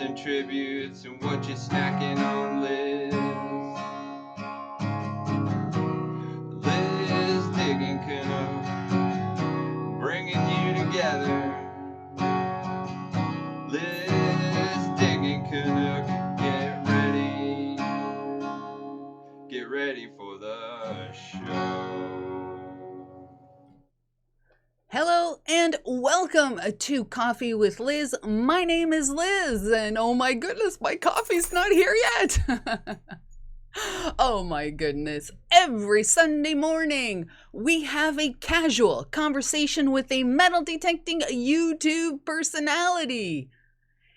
and tributes and what you're snacking on, Liz. Liz digging canoe, bringing you together. Liz digging canoe, get ready for the show. Hello and welcome to Coffee with Liz. My name is Liz and oh my goodness, my coffee's not here yet. Oh my goodness. Every Sunday morning, we have a casual conversation with a metal detecting YouTube personality.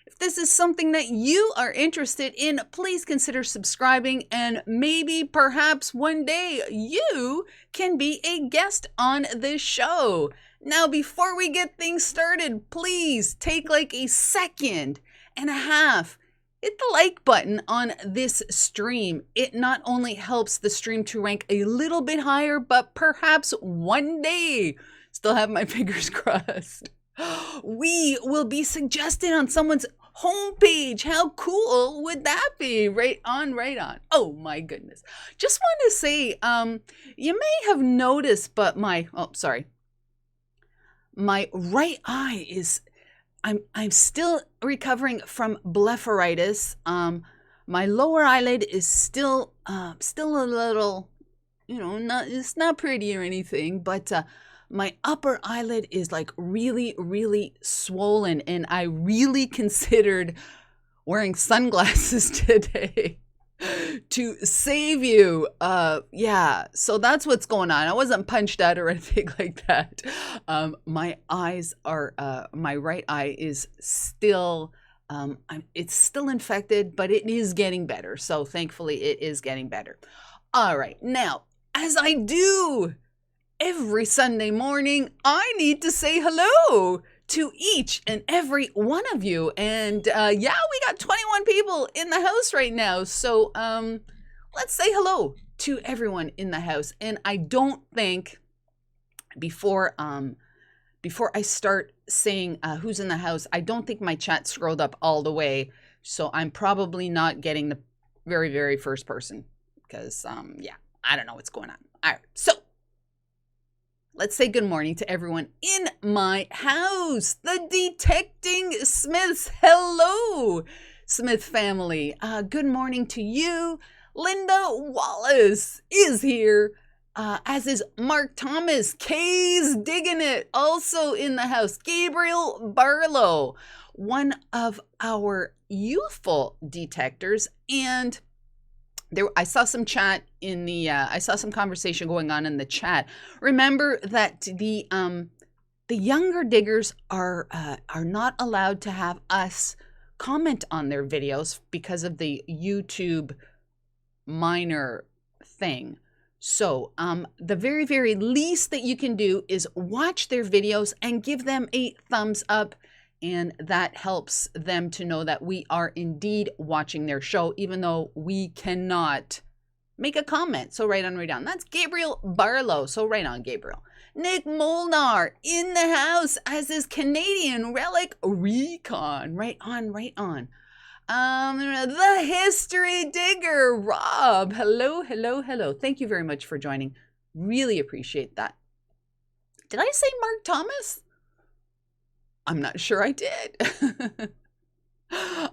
If this is something that you are interested in, please consider subscribing and maybe perhaps one day you can be a guest on this show. Now, before we get things started, please take like a second and a half. Hit the like button on this stream. It not only helps the stream to rank a little bit higher, but perhaps one day, still have my fingers crossed, we will be suggested on someone's homepage. How cool would that be? Right on, right on. Oh my goodness. Just want to say, you may have noticed, but my right eye is, I'm still recovering from blepharitis. My lower eyelid is still a little, it's not pretty or anything, but my upper eyelid is like really, really swollen, and I really considered wearing sunglasses today to save you. Yeah, so that's what's going on. I wasn't punched out or anything like that. My eyes are, my right eye is still, it's still infected, but it is getting better. So thankfully it is getting better. All right, now, as I do every Sunday morning, I need to say hello to each and every one of you. And yeah, we got 21 people in the house right now. So let's say hello to everyone in the house. And I don't think before I start saying who's in the house, I don't think my chat scrolled up all the way. So I'm probably not getting the very, very first person because yeah, I don't know what's going on. All right, so let's say good morning to everyone in my house. The Detecting Smiths. Hello, Smith family. Good morning to you. Linda Wallace is here, as is Mark Thomas. Kay's digging it. Also in the house. Gabriel Barlow, one of our youthful detectors. And I saw some chat in the, I saw some conversation going on in the chat. Remember that the younger diggers are not allowed to have us comment on their videos because of the YouTube minor thing. So the very, very least that you can do is watch their videos and give them a thumbs up. And that helps them to know that we are indeed watching their show, even though we cannot make a comment. So right on, right on. That's Gabriel Barlow. So right on, Gabriel. Nick Molnar in the house, as is Canadian Relic Recon. Right on, right on. The History Digger, Rob. Hello, hello, hello. Thank you very much for joining. Really appreciate that. Did I say Mark Thomas? I'm not sure I did.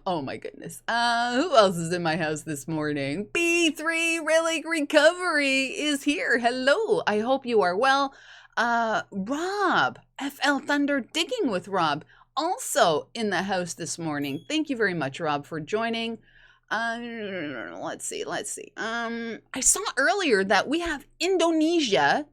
Oh my goodness. Who else is in my house this morning? B3 Relic Recovery is here. Hello. I hope you are well. Rob, FL Thunder Digging with Rob, also in the house this morning. Thank you very much, Rob, for joining. Let's see. I saw earlier that we have Indonesia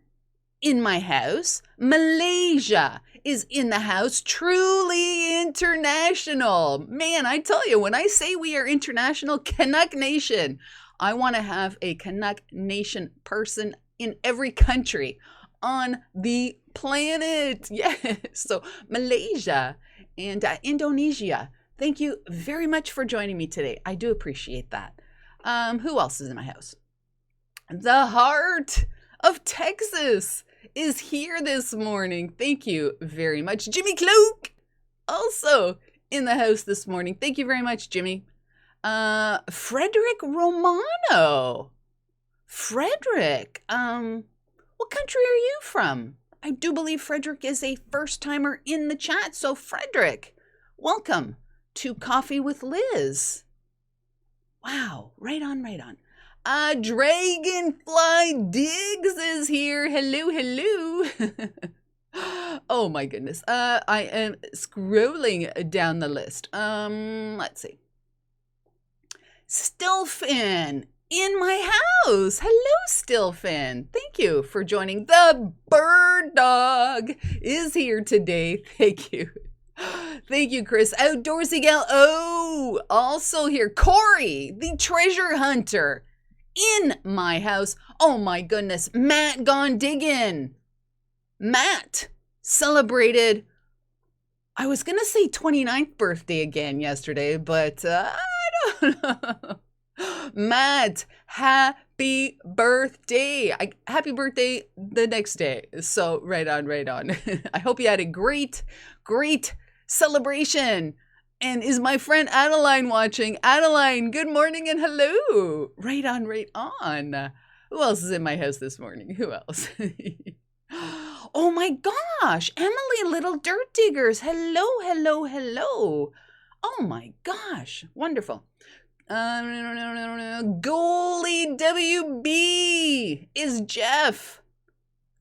in my house. Malaysia is in the house. Truly international. Man, I tell you, when I say we are international, Canuck Nation, I want to have a Canuck Nation person in every country on the planet. Yes. So Malaysia and Indonesia, thank you very much for joining me today. I do appreciate that. Who else is in my house? The Heart of Texas is here this morning. Thank you very much. Jimmy Cloak, also in the house this morning. Thank you very much, Jimmy. Frederick Romano. Frederick, what country are you from? I do believe Frederick is a first-timer in the chat. So, Frederick, welcome to Coffee with Liz. Wow, right on, right on. Dragonfly Diggs is here. Hello, hello. Oh my goodness. I am scrolling down the list. Let's see. Stillfin in my house. Hello, Stillfin. Thank you for joining. The bird dog is here today. Thank you. Thank you, Chris. Outdoorsy gal. Oh, also here. Corey, the treasure hunter in my house. Oh my goodness. Matt gone digging. Matt celebrated, I was going to say 29th birthday again yesterday, but I don't know. Matt, happy birthday. Happy birthday the next day. So right on, right on. I hope you had a great celebration. And is my friend Adeline watching? Adeline, good morning and hello. Right on, right on. Who else is in my house this morning? Who else? Oh my gosh, Emily, Little Dirt Diggers. Hello, hello, hello. Oh my gosh, wonderful. Goalie WB is Jeff.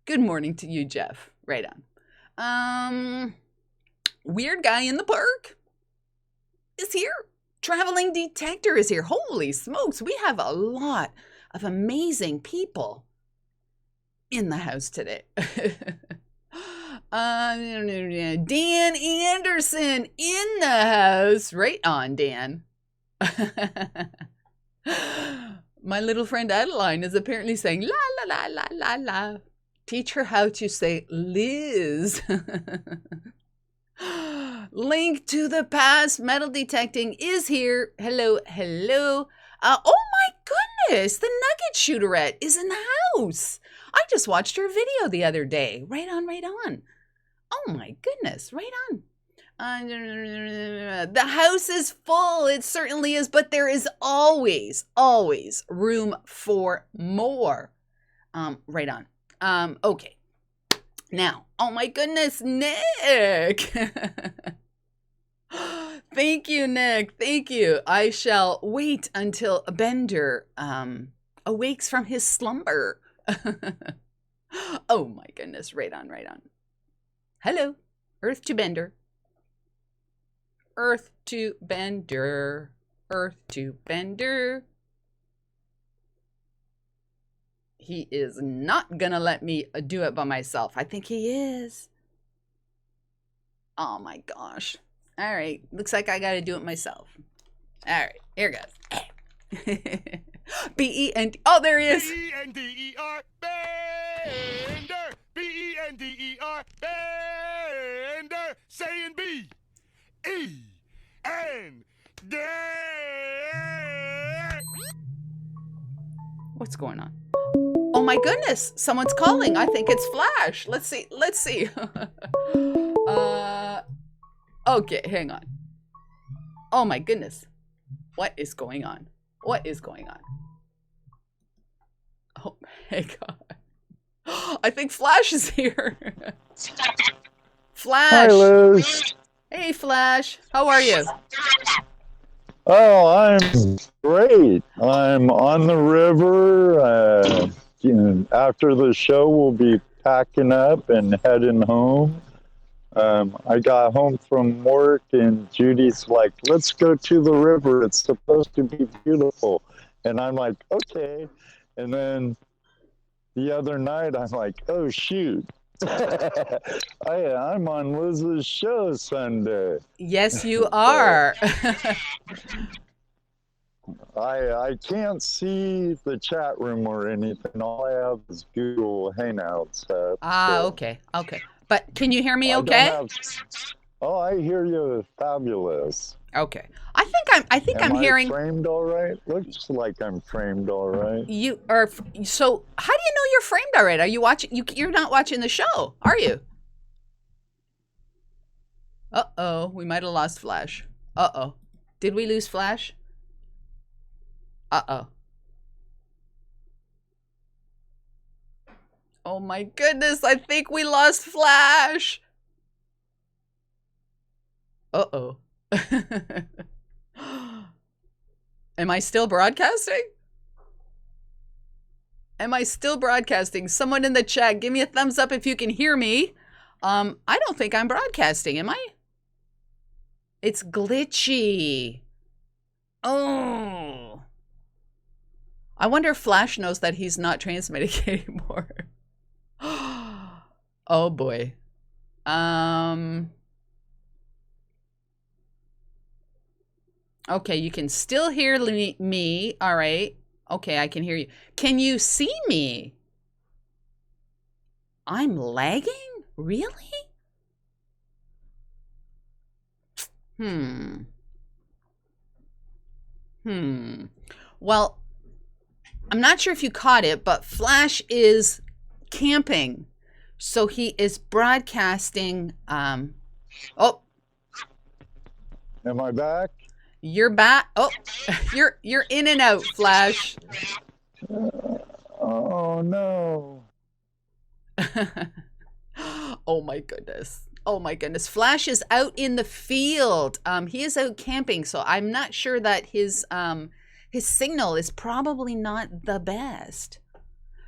Good morning to you, Jeff. Right on. Weird guy in the park is here. Traveling detector is here. Holy smokes, we have a lot of amazing people in the house today. Dan Anderson in the house. Right on, Dan. My little friend Adeline is apparently saying la la la la la la. Teach her how to say Liz. Link to the past. Metal detecting is here. Hello, hello. Oh my goodness, the 𝗥𝗔𝗗𝗓𝗏𝗧𝗏 is in the house. I just watched her video the other day. Right on, right on. Oh my goodness, right on. The house is full. It certainly is, but there is always room for more. Right on. Okay. Now, oh my goodness, Nick. Thank you, Nick. Thank you. I shall wait until Bender awakes from his slumber. Oh my goodness. Right on, right on. Hello. Earth to Bender. Earth to Bender. Earth to Bender. He is not gonna let me do it by myself. I think he is. Oh my gosh. All right. Looks like I got to do it myself. All right. Here goes. B-E-N-D. Oh, there he is. B-E-N-D-E-R. Bender. B-E-N-D-E-R. Bender. Saying B. E-N-D. What's going on? Oh my goodness. Someone's calling. I think it's Flash. Let's see. Let's see. Okay, hang on. Oh my goodness. What is going on? What is going on? Oh my God. I think Flash is here. Flash. Hi, Liz. Hey, Flash. How are you? Oh, I'm great. I'm on the river. After the show, we'll be packing up and heading home. I got home from work and Judy's like, let's go to the river. It's supposed to be beautiful. And I'm like, okay. And then the other night, I'm like, oh, shoot. I'm on Liz's show Sunday. Yes, you are. I can't see the chat room or anything. All I have is Google Hangouts. Okay. Okay. But can you hear me okay? I hear you fabulous. Okay. I think I'm hearing. Am I framed all right? Looks like I'm framed all right. You are. So how do you know you're framed all right? Are you watching? You're not watching the show, are you? Uh-oh, we might have lost Flash. Uh-oh. Did we lose Flash? Uh-oh. Oh my goodness, I think we lost Flash. Uh-oh. Am I still broadcasting? Am I still broadcasting? Someone in the chat, give me a thumbs up if you can hear me. I don't think I'm broadcasting, am I? It's glitchy. Oh. I wonder if Flash knows that he's not transmitting anymore. Oh boy. Okay, you can still hear me. All right. Okay, I can hear you. Can you see me? I'm lagging? Really? Well, I'm not sure if you caught it, but Flash is camping. So he is broadcasting. Oh. Am I back? You're back. Oh, you're in and out, Flash. Oh no. Oh my goodness. Oh my goodness. Flash is out in the field. He is out camping, so I'm not sure that his signal is probably not the best.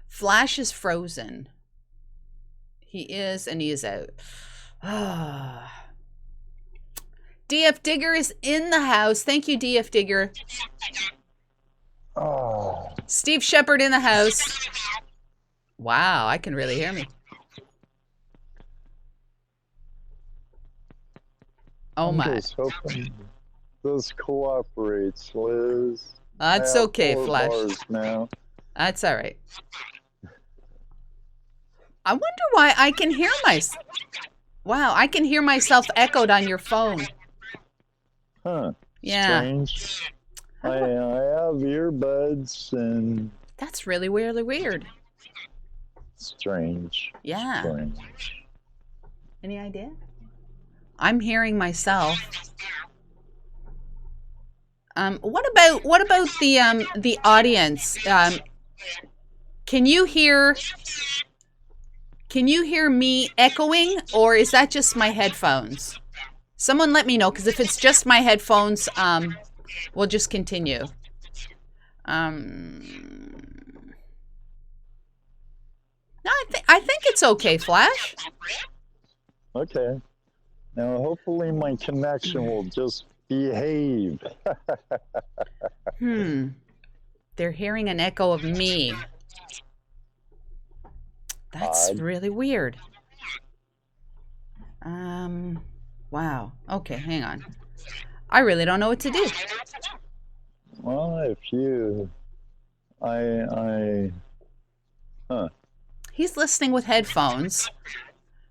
Flash is frozen. He is, and he is out. DF Digger is in the house. Thank you, DF Digger. Oh. Steve Shepard in the house. Wow, I can really hear me. Oh I'm my. just hoping this cooperates, Liz. That's okay, Flash. Now. That's all right. I wonder why I can hear myself. Wow, I can hear myself echoed on your phone. Huh. Yeah. Strange. I have earbuds and... That's really weird. Strange. Yeah. Strange. Any idea? I'm hearing myself. What about the audience? Can you hear me echoing, or is that just my headphones? Someone let me know, because if it's just my headphones, we'll just continue. No, I think it's okay, Flash. Okay. Now, hopefully my connection will just behave. They're hearing an echo of me. That's really weird. Wow. Okay, hang on. I really don't know what to do. Well, if you... Huh. He's listening with headphones.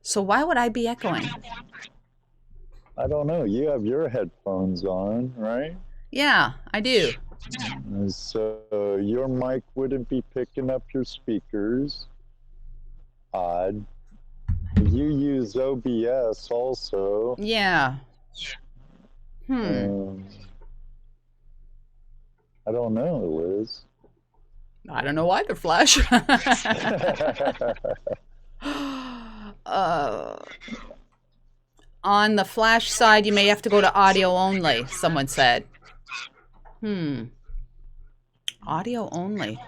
So why would I be echoing? I don't know. You have your headphones on, right? Yeah, I do. So your mic wouldn't be picking up your speakers. Odd. You use OBS also. Yeah. I don't know, Liz. I don't know either, Flash. On the Flash side, you may have to go to audio only, someone said. Audio only.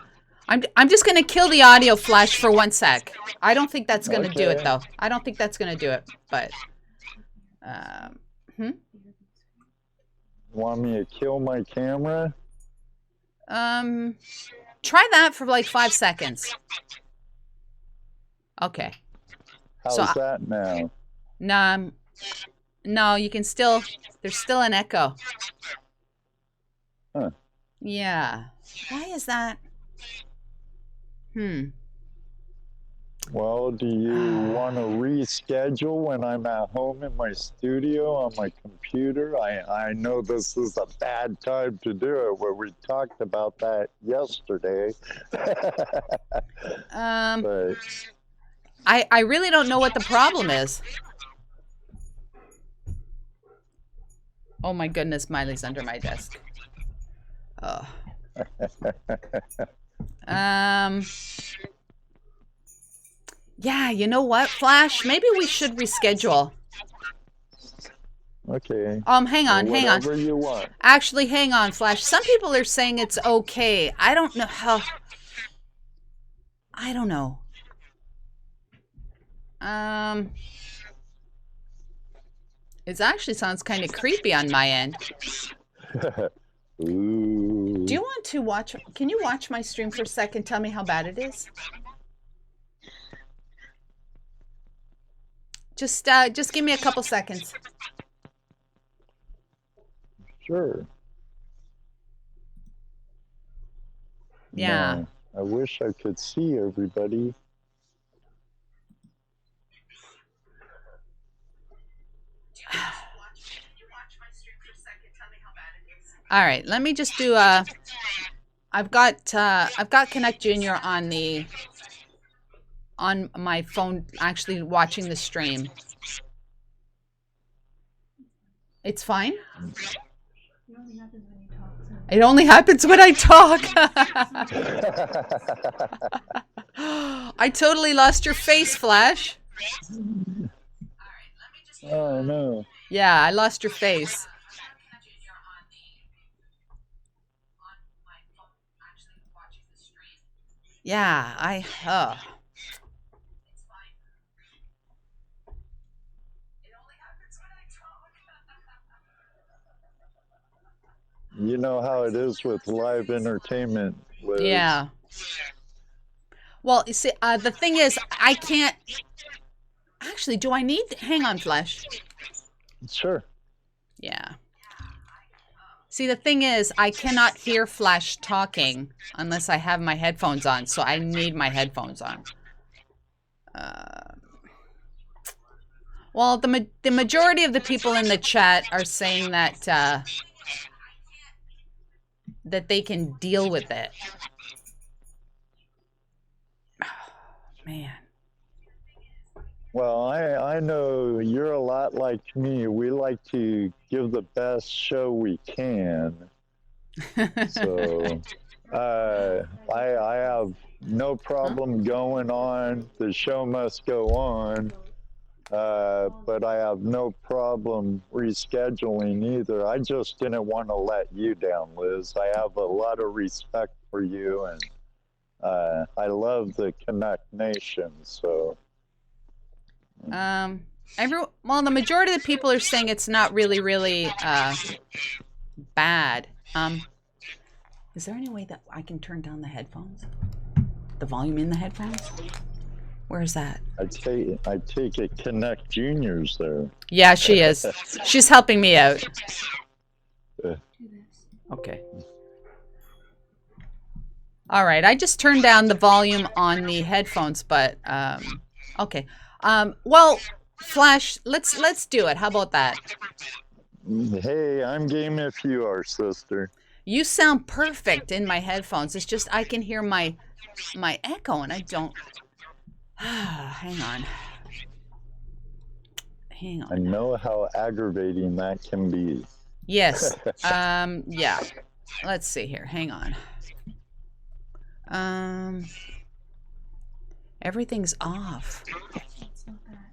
I'm just going to kill the audio, Flash, for 1 sec. I don't think that's going to do it, though. I don't think that's going to do it, but... Want me to kill my camera? Try that for like 5 seconds. Okay. How's that now? No, you can still... There's still an echo. Huh. Yeah. Why is that? Well, do you want to reschedule when I'm at home in my studio on my computer? I know this is a bad time to do it, where we talked about that yesterday. But I really don't know what the problem is. Oh my goodness, Miley's under my desk. Oh. Yeah, you know what, Flash? Maybe we should reschedule. Okay. Hang on. Whatever you want. Actually, hang on, Flash. Some people are saying it's okay. I don't know how. I don't know. It actually sounds kind of creepy on my end. Ooh. Do you want to watch? Can you watch my stream for a second? Tell me how bad it is. Just give me a couple seconds. Sure. Yeah. No, I wish I could see everybody. All right, let me just do I've got 𝗥𝗔𝗗𝗓𝗪 on my phone, actually watching the stream. It's fine. It only happens when I talk. I totally lost your face, Flash. Oh no. Yeah, I lost your face. Yeah, You know how it is with live entertainment, Liz. Yeah. Well, you see, the thing is, I can't... Actually, do I need... Hang on, Flash. Sure. Yeah. See, the thing is, I cannot hear Flash talking unless I have my headphones on, so I need my headphones on. Well, the majority of the people in the chat are saying that that they can deal with it. Oh, man. Well, I know you're a lot like me. We like to give the best show we can. So I have no problem going on. The show must go on. But I have no problem rescheduling either. I just didn't want to let you down, Liz. I have a lot of respect for you, and I love the Connect Nation. So, well, the majority of the people are saying it's not really bad. Is there any way that I can turn down the headphones? The volume in the headphones? Where is that? I take it Connect Junior's there. Yeah, she is. She's helping me out. Okay. All right. I just turned down the volume on the headphones, but okay. Well, Flash, let's do it. How about that? Hey, I'm game if you are, sister. You sound perfect in my headphones. It's just I can hear my echo, and I don't. Hang on. I know how aggravating that can be. Yes. Yeah. Let's see here. Hang on. Everything's off. It's not that.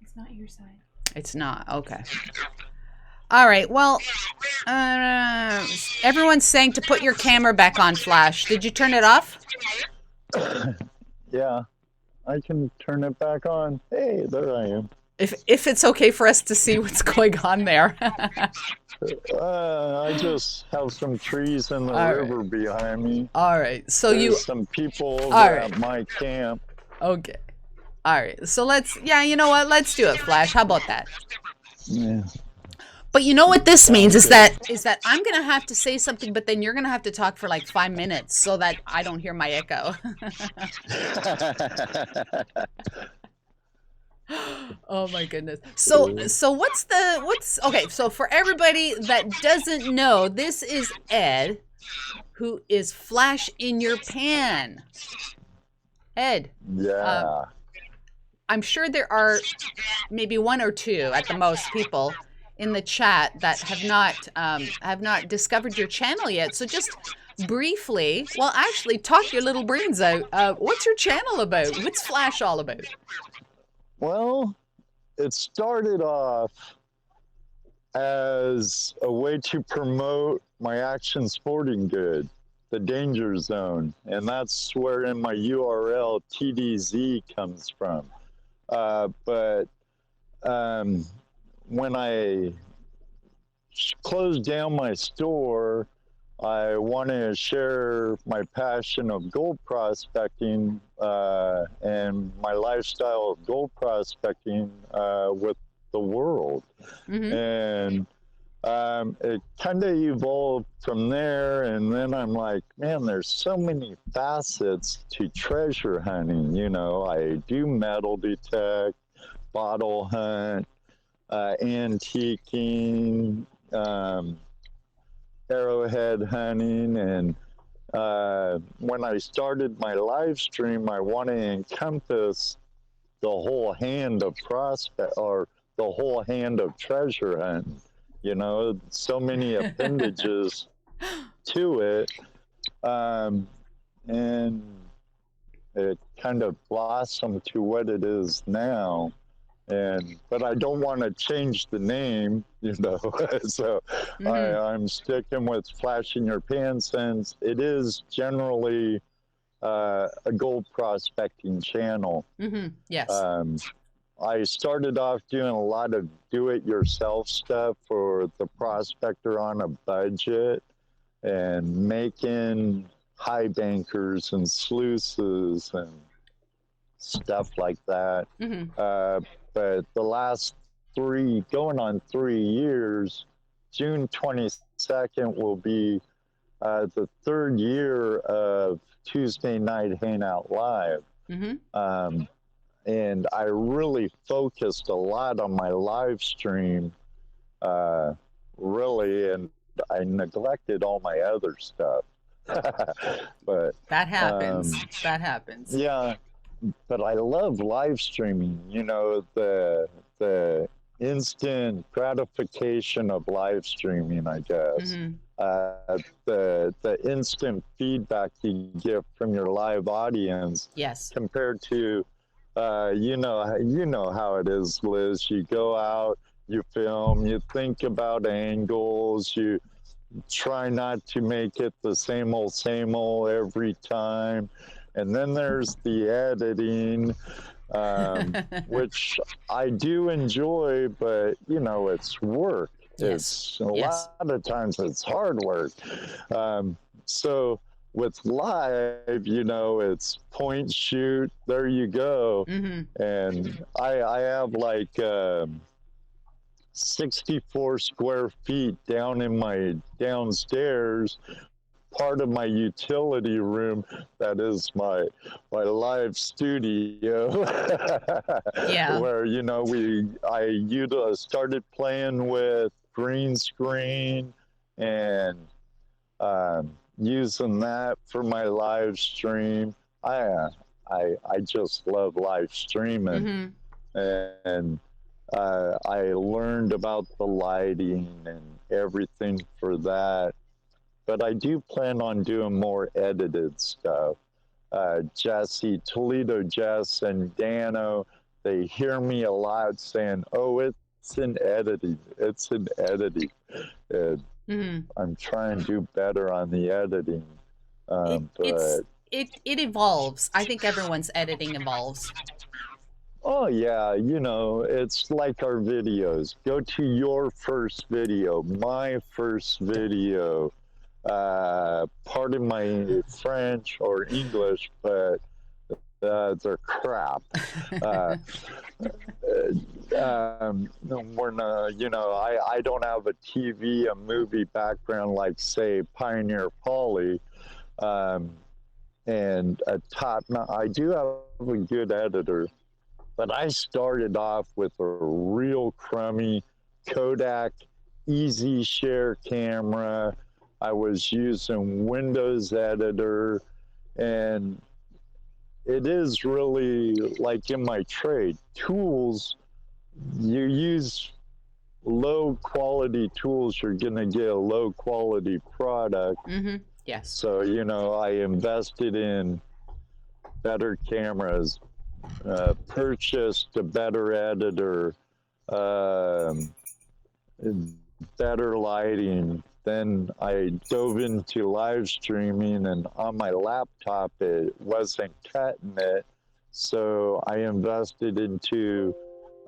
It's not your side. It's not. Okay. All right. Well, everyone's saying to put your camera back on, Flash. Did you turn it off? Yeah, I can turn it back on. Hey, there I am. If it's okay for us to see what's going on there. I just have some trees in the river behind me. All right. So There's some people over at my camp. Okay. All right. So yeah, you know what? Let's do it, Flash. How about that? Yeah. But you know what this means is that I'm going to have to say something, but then you're going to have to talk for like 5 minutes so that I don't hear my echo. Oh my goodness. So what's okay, so for everybody that doesn't know, this is Ed, who is Flash in your pan. Ed. Yeah. I'm sure there are maybe one or two at the most people in the chat that have not discovered your channel yet. So just briefly, well, actually, talk your little brains out. What's your channel about? What's Flash all about? Well, it started off as a way to promote my action sporting good, the Danger Zone, and that's where in my URL TDZ comes from. But when I closed down my store, I want to share my passion of gold prospecting and my lifestyle of gold prospecting with the world. And it kind of evolved from there. And then I'm like, man, there's so many facets to treasure hunting. You know, I do metal detect, bottle hunt, antiquing, arrowhead hunting, and when I started my live stream, I want to encompass the whole hand of prospect, or the whole hand of treasure hunting. You know, so many appendages to it, and it kind of blossomed to what it is now. But I don't want to change the name, you know. So I'm sticking with Flashing Your Pan, since it is generally a gold prospecting channel. Yes. I started off doing a lot of do-it-yourself stuff for the prospector on a budget, and making high bankers and sluices and stuff like that. But the last going on 3 years, June 22nd will be the 3rd year of Tuesday Night Hangout Live. And I really focused a lot on my live stream, really, and I neglected all my other stuff. But that happens. That happens. Yeah. But I love live streaming, you know, the instant gratification of live streaming, I guess. The instant feedback you get from your live audience. Yes. Compared to, you know how it is, Liz. You go out, you film, you think about angles, you try not to make it the same old every time. And then there's the editing, which I do enjoy, but, you know, it's work. It's a lot of times it's hard work. So with live, you know, it's point, shoot, there you go. And I have like 64 square feet down in my downstairs, part of my utility room that is my live studio. Where, you know, I started playing with green screen and using that for my live stream. I just love live streaming. And I learned about the lighting and everything for that. But I do plan on doing more edited stuff. Jesse, Toledo Jess, and Dano, they hear me a lot saying, oh, it's in editing. It's in editing. And I'm trying to do better on the editing. It evolves. I think everyone's editing evolves. Oh, yeah. You know, it's like our videos. Go to your first video, my first video. Pardon my French or English, but they're crap. We're not, you know, I don't have a TV, a movie background like, say, Pioneer Polly, and I do have a good editor, but I started off with a real crummy Kodak Easy Share camera. I was using Windows Editor, and it is really like in my trade. Tools, you use low quality tools, you're going to get a low quality product. Yes. So, you know, I invested in better cameras, purchased a better editor, better lighting. Then I dove into live streaming, and on my laptop, it wasn't cutting it. So I invested into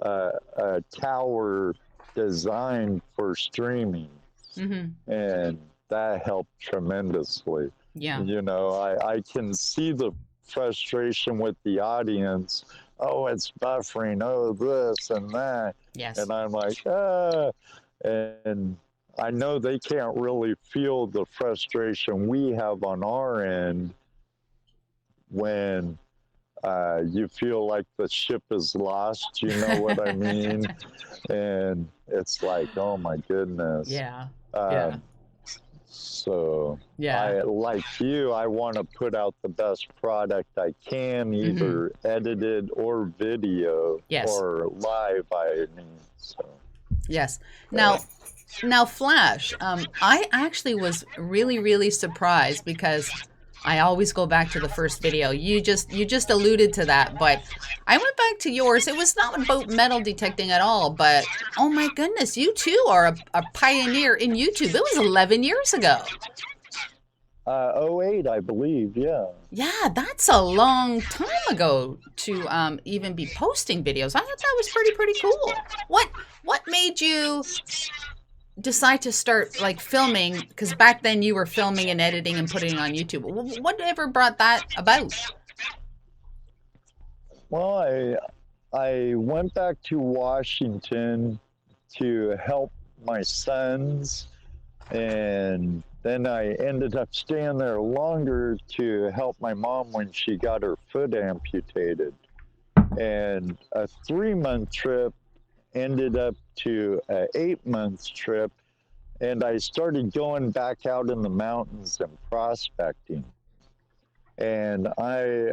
a tower designed for streaming. And that helped tremendously. Yeah. You know, I can see the frustration with the audience. Oh, it's buffering. Oh, this and that. Yes. And I'm like, and I know they can't really feel the frustration we have on our end when you feel like the ship is lost, you know what I mean? And it's like, oh my goodness. Yeah. So Yeah. like you, I want to put out the best product I can, either edited or video, Yes. or live, I mean. So. Yes. Now, Flash, I actually was really surprised because I always go back to the first video. You just alluded to that, but I went back to yours. It was not about metal detecting at all, but oh my goodness, you too are a pioneer in YouTube. It was 11 years ago. 08, I believe, yeah. Yeah, that's a long time ago to even be posting videos. I thought that was pretty cool. What made you decide to start like filming? Because back then you were filming and editing and putting it on YouTube. Whatever brought that about? Well, I went back to Washington to help my sons, and then I ended up staying there longer to help my mom when she got her foot amputated. And a 3-month trip ended up to an 8-month trip, and I started going back out in the mountains and prospecting. And I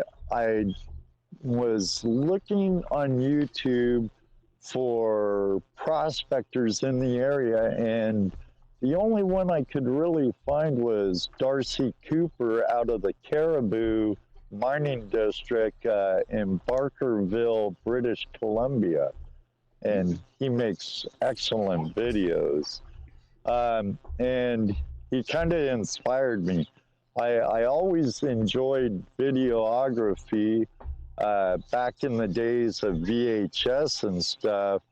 was looking on YouTube for prospectors in the area, and the only one I could really find was Darcy Cooper out of the Caribou mining district in Barkerville, British Columbia. And he makes excellent videos. And he kind of inspired me. I always enjoyed videography back in the days of VHS and stuff.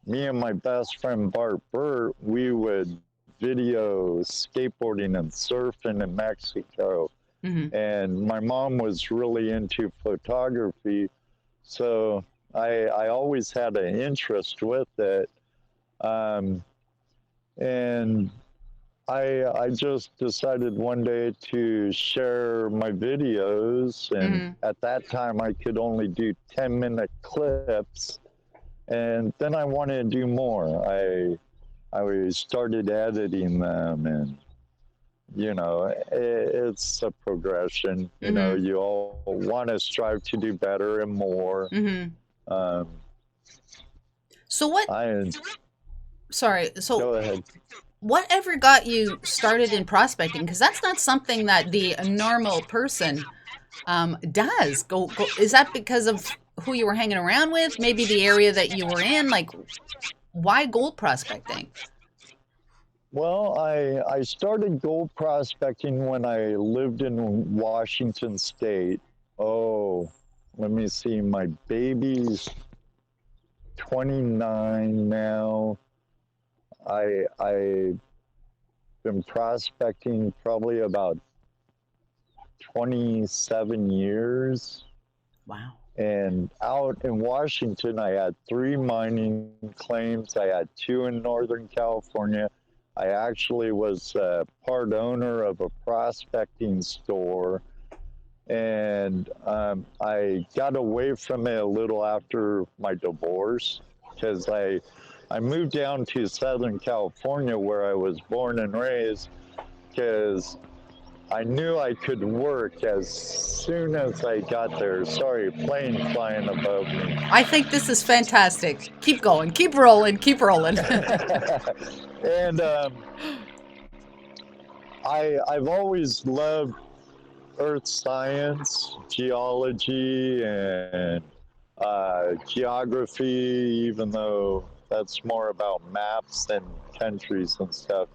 Me and my best friend Bart Burt, we would video skateboarding and surfing in Mexico. And my mom was really into photography, so I always had an interest with it. And I just decided one day to share my videos, and at that time I could only do 10-minute clips, and then I wanted to do more. I started editing them, and you know, it's a progression. You know, you all want to strive to do better and more. So what? Sorry. So go ahead. Whatever got you started in prospecting? Because that's not something that the normal person does. Is that because of who you were hanging around with? Maybe the area that you were in? Like, why gold prospecting? Well, I started gold prospecting when I lived in Washington State. Oh, let me see. My baby's 29 now. I've been prospecting probably about 27 years. Wow. And out in Washington, I had 3 mining claims. I had 2 in Northern California. I actually was part owner of a prospecting store. And I got away from it a little after my divorce, because I moved down to Southern California, where I was born and raised, because I knew I could work as soon as I got there. Sorry, plane flying above me. I think this is fantastic. Keep going. Keep rolling. Keep rolling. And I've always loved earth science, geology, and geography, even though that's more about maps than countries and stuff.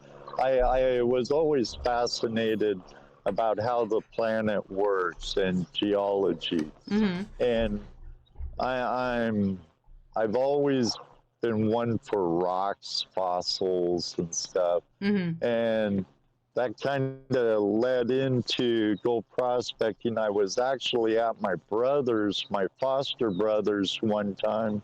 I was always fascinated about how the planet works and geology. Mm-hmm. And I've always been one for rocks, fossils, and stuff. Mm-hmm. And that kind of led into gold prospecting. I was actually at my foster brother's one time,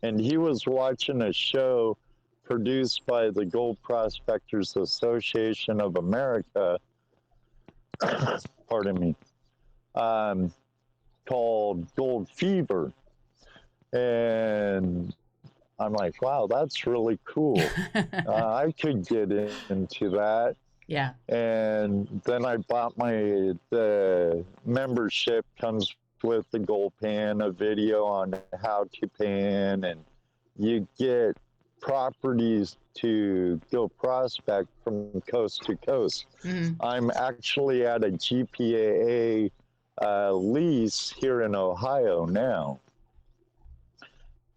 and he was watching a show produced by the Gold Prospectors Association of America, pardon me, called Gold Fever. And I'm like, wow, that's really cool. I could get into that. Yeah. And then I bought the membership comes with the gold pan, a video on how to pan, and you get properties to go prospect from coast to coast. Mm-hmm. I'm actually at a GPAA lease here in Ohio now.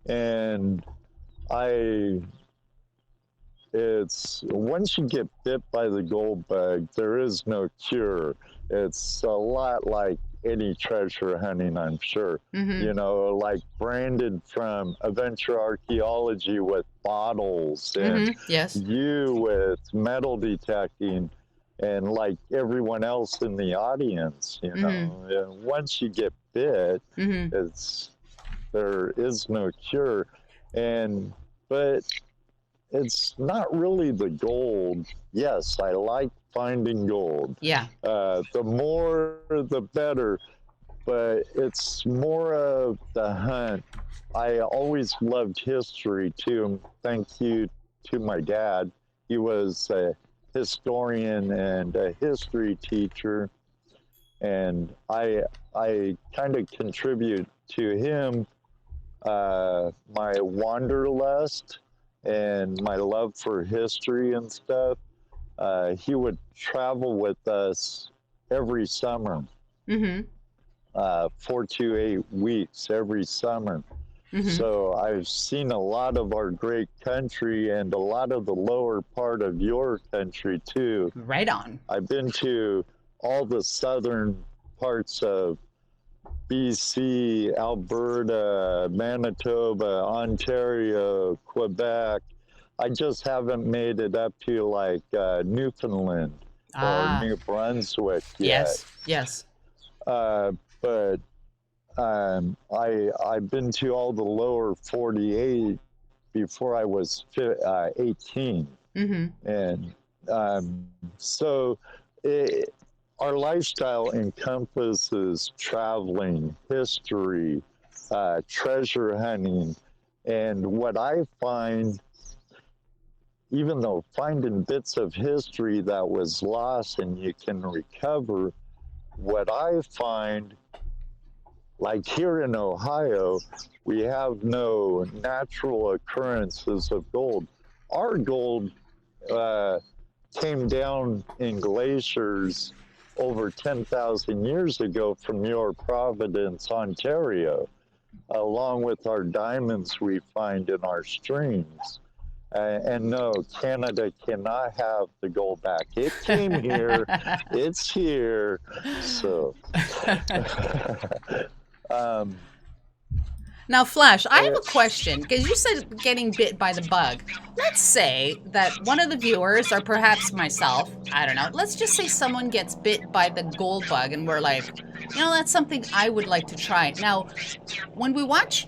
And it's once you get bit by the gold bug, there is no cure. It's a lot like any treasure hunting, I'm sure. Mm-hmm. You know, like branded from Adventure Archaeology with bottles, and Mm-hmm. Yes. you with metal detecting, and like everyone else in the audience, you know. And once you get bit, Mm-hmm. there is no cure. But it's not really the gold. Yes, I like finding gold. Yeah. The more, the better. But it's more of the hunt. I always loved history too. Thank you to my dad. He was a historian and a history teacher. And I kind of contribute to him my wanderlust and my love for history and stuff. He would travel with us every summer, Mm-hmm. 4 to 8 weeks every summer. Mm-hmm. So I've seen a lot of our great country and a lot of the lower part of your country too. Right on. I've been to all the southern parts of BC, Alberta, Manitoba, Ontario, Quebec. I just haven't made it up to like Newfoundland or New Brunswick yet. Yes. But I've been to all the lower 48 before I was 18. Mm-hmm. And so our lifestyle encompasses traveling, history, treasure hunting. And what I find, even though finding bits of history that was lost and you can recover, what I find, like here in Ohio, we have no natural occurrences of gold. Our gold came down in glaciers over 10,000 years ago from your Providence, Ontario, along with our diamonds we find in our streams. And no, Canada cannot have the gold back. It came here, it's here. So, Now, Flash, I have a question, because you said getting bit by the bug. Let's say that one of the viewers, or perhaps myself, I don't know, let's just say someone gets bit by the gold bug, and we're like, you know, that's something I would like to try. Now, when we watch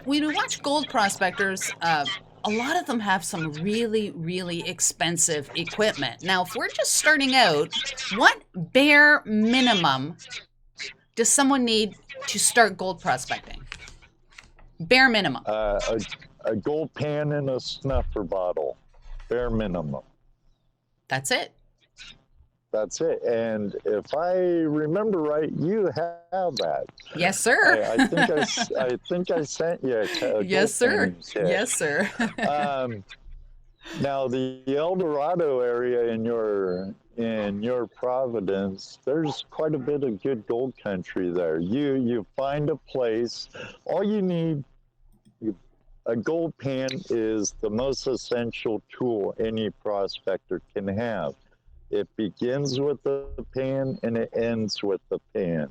gold prospectors, a lot of them have some really, really expensive equipment. Now, if we're just starting out, what bare minimum does someone need to start gold prospecting? Bare minimum. A gold pan and a snuffer bottle, bare minimum. That's it. That's it. And if I remember right, you have that. Yes, sir. I think I sent you a Yes, sir. gold kit. Yes, sir. Now the 𝗥𝗚𝗢𝗪𝗓 area in your Providence, there's quite a bit of good gold country there. You find a place, all you need. A gold pan is the most essential tool any prospector can have. It begins with the pan and it ends with the pan.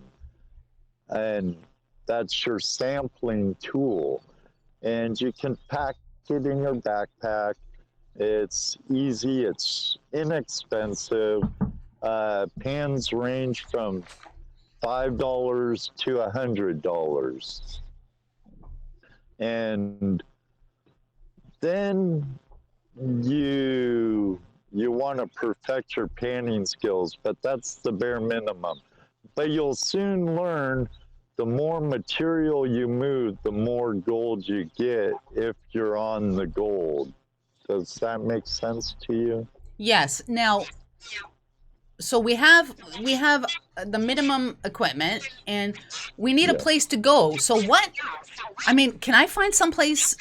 And that's your sampling tool. And you can pack it in your backpack. It's easy, it's inexpensive. Pans range from $5 to $100. And then you want to perfect your panning skills, but that's the bare minimum. But you'll soon learn the more material you move, the more gold you get if you're on the gold. Does that make sense to you? Yes. Now, so we have the minimum equipment, and we need a place to go. So what? I mean, can I find some place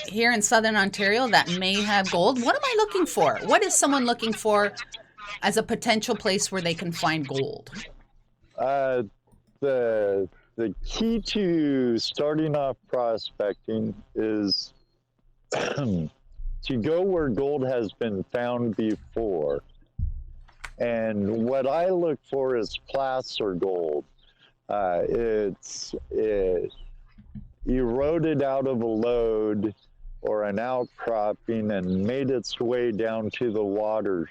here in Southern Ontario that may have gold? What am I looking for? What is someone looking for as a potential place where they can find gold? The key to starting off prospecting is to go where gold has been found before. And what I look for is placer gold. It's eroded out of a lode or an outcropping and made its way down to the water,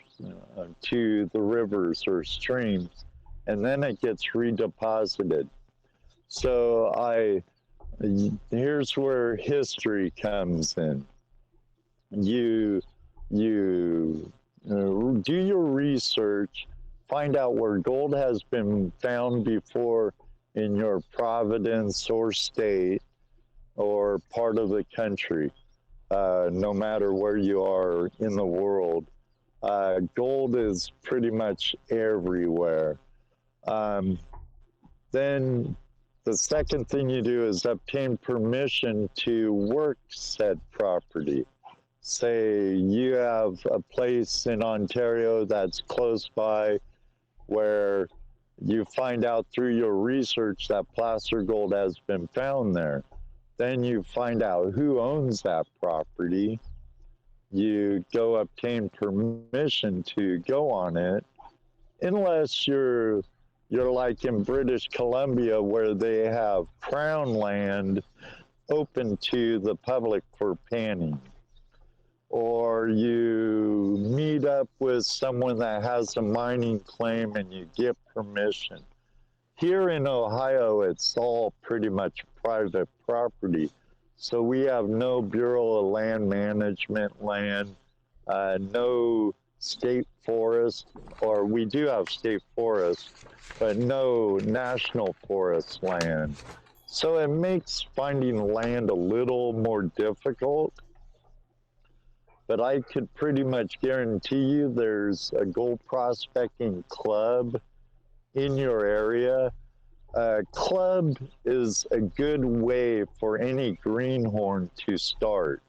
to the rivers or streams, and then it gets redeposited. So here's where history comes in. You do your research, find out where gold has been found before in your province or state or part of the country, no matter where you are in the world. Gold is pretty much everywhere. Then the second thing you do is obtain permission to work said property. Say you have a place in Ontario that's close by where you find out through your research that placer gold has been found there. Then you find out who owns that property. You go obtain permission to go on it, unless you're like in British Columbia where they have crown land open to the public for panning. Or you meet up with someone that has a mining claim and you get permission. Here in Ohio, it's all pretty much private property. So we have no Bureau of Land Management land, no state forest, or we do have state forest, but no national forest land. So it makes finding land a little more difficult. But I could pretty much guarantee you there's a gold prospecting club in your area. A club is a good way for any greenhorn to start.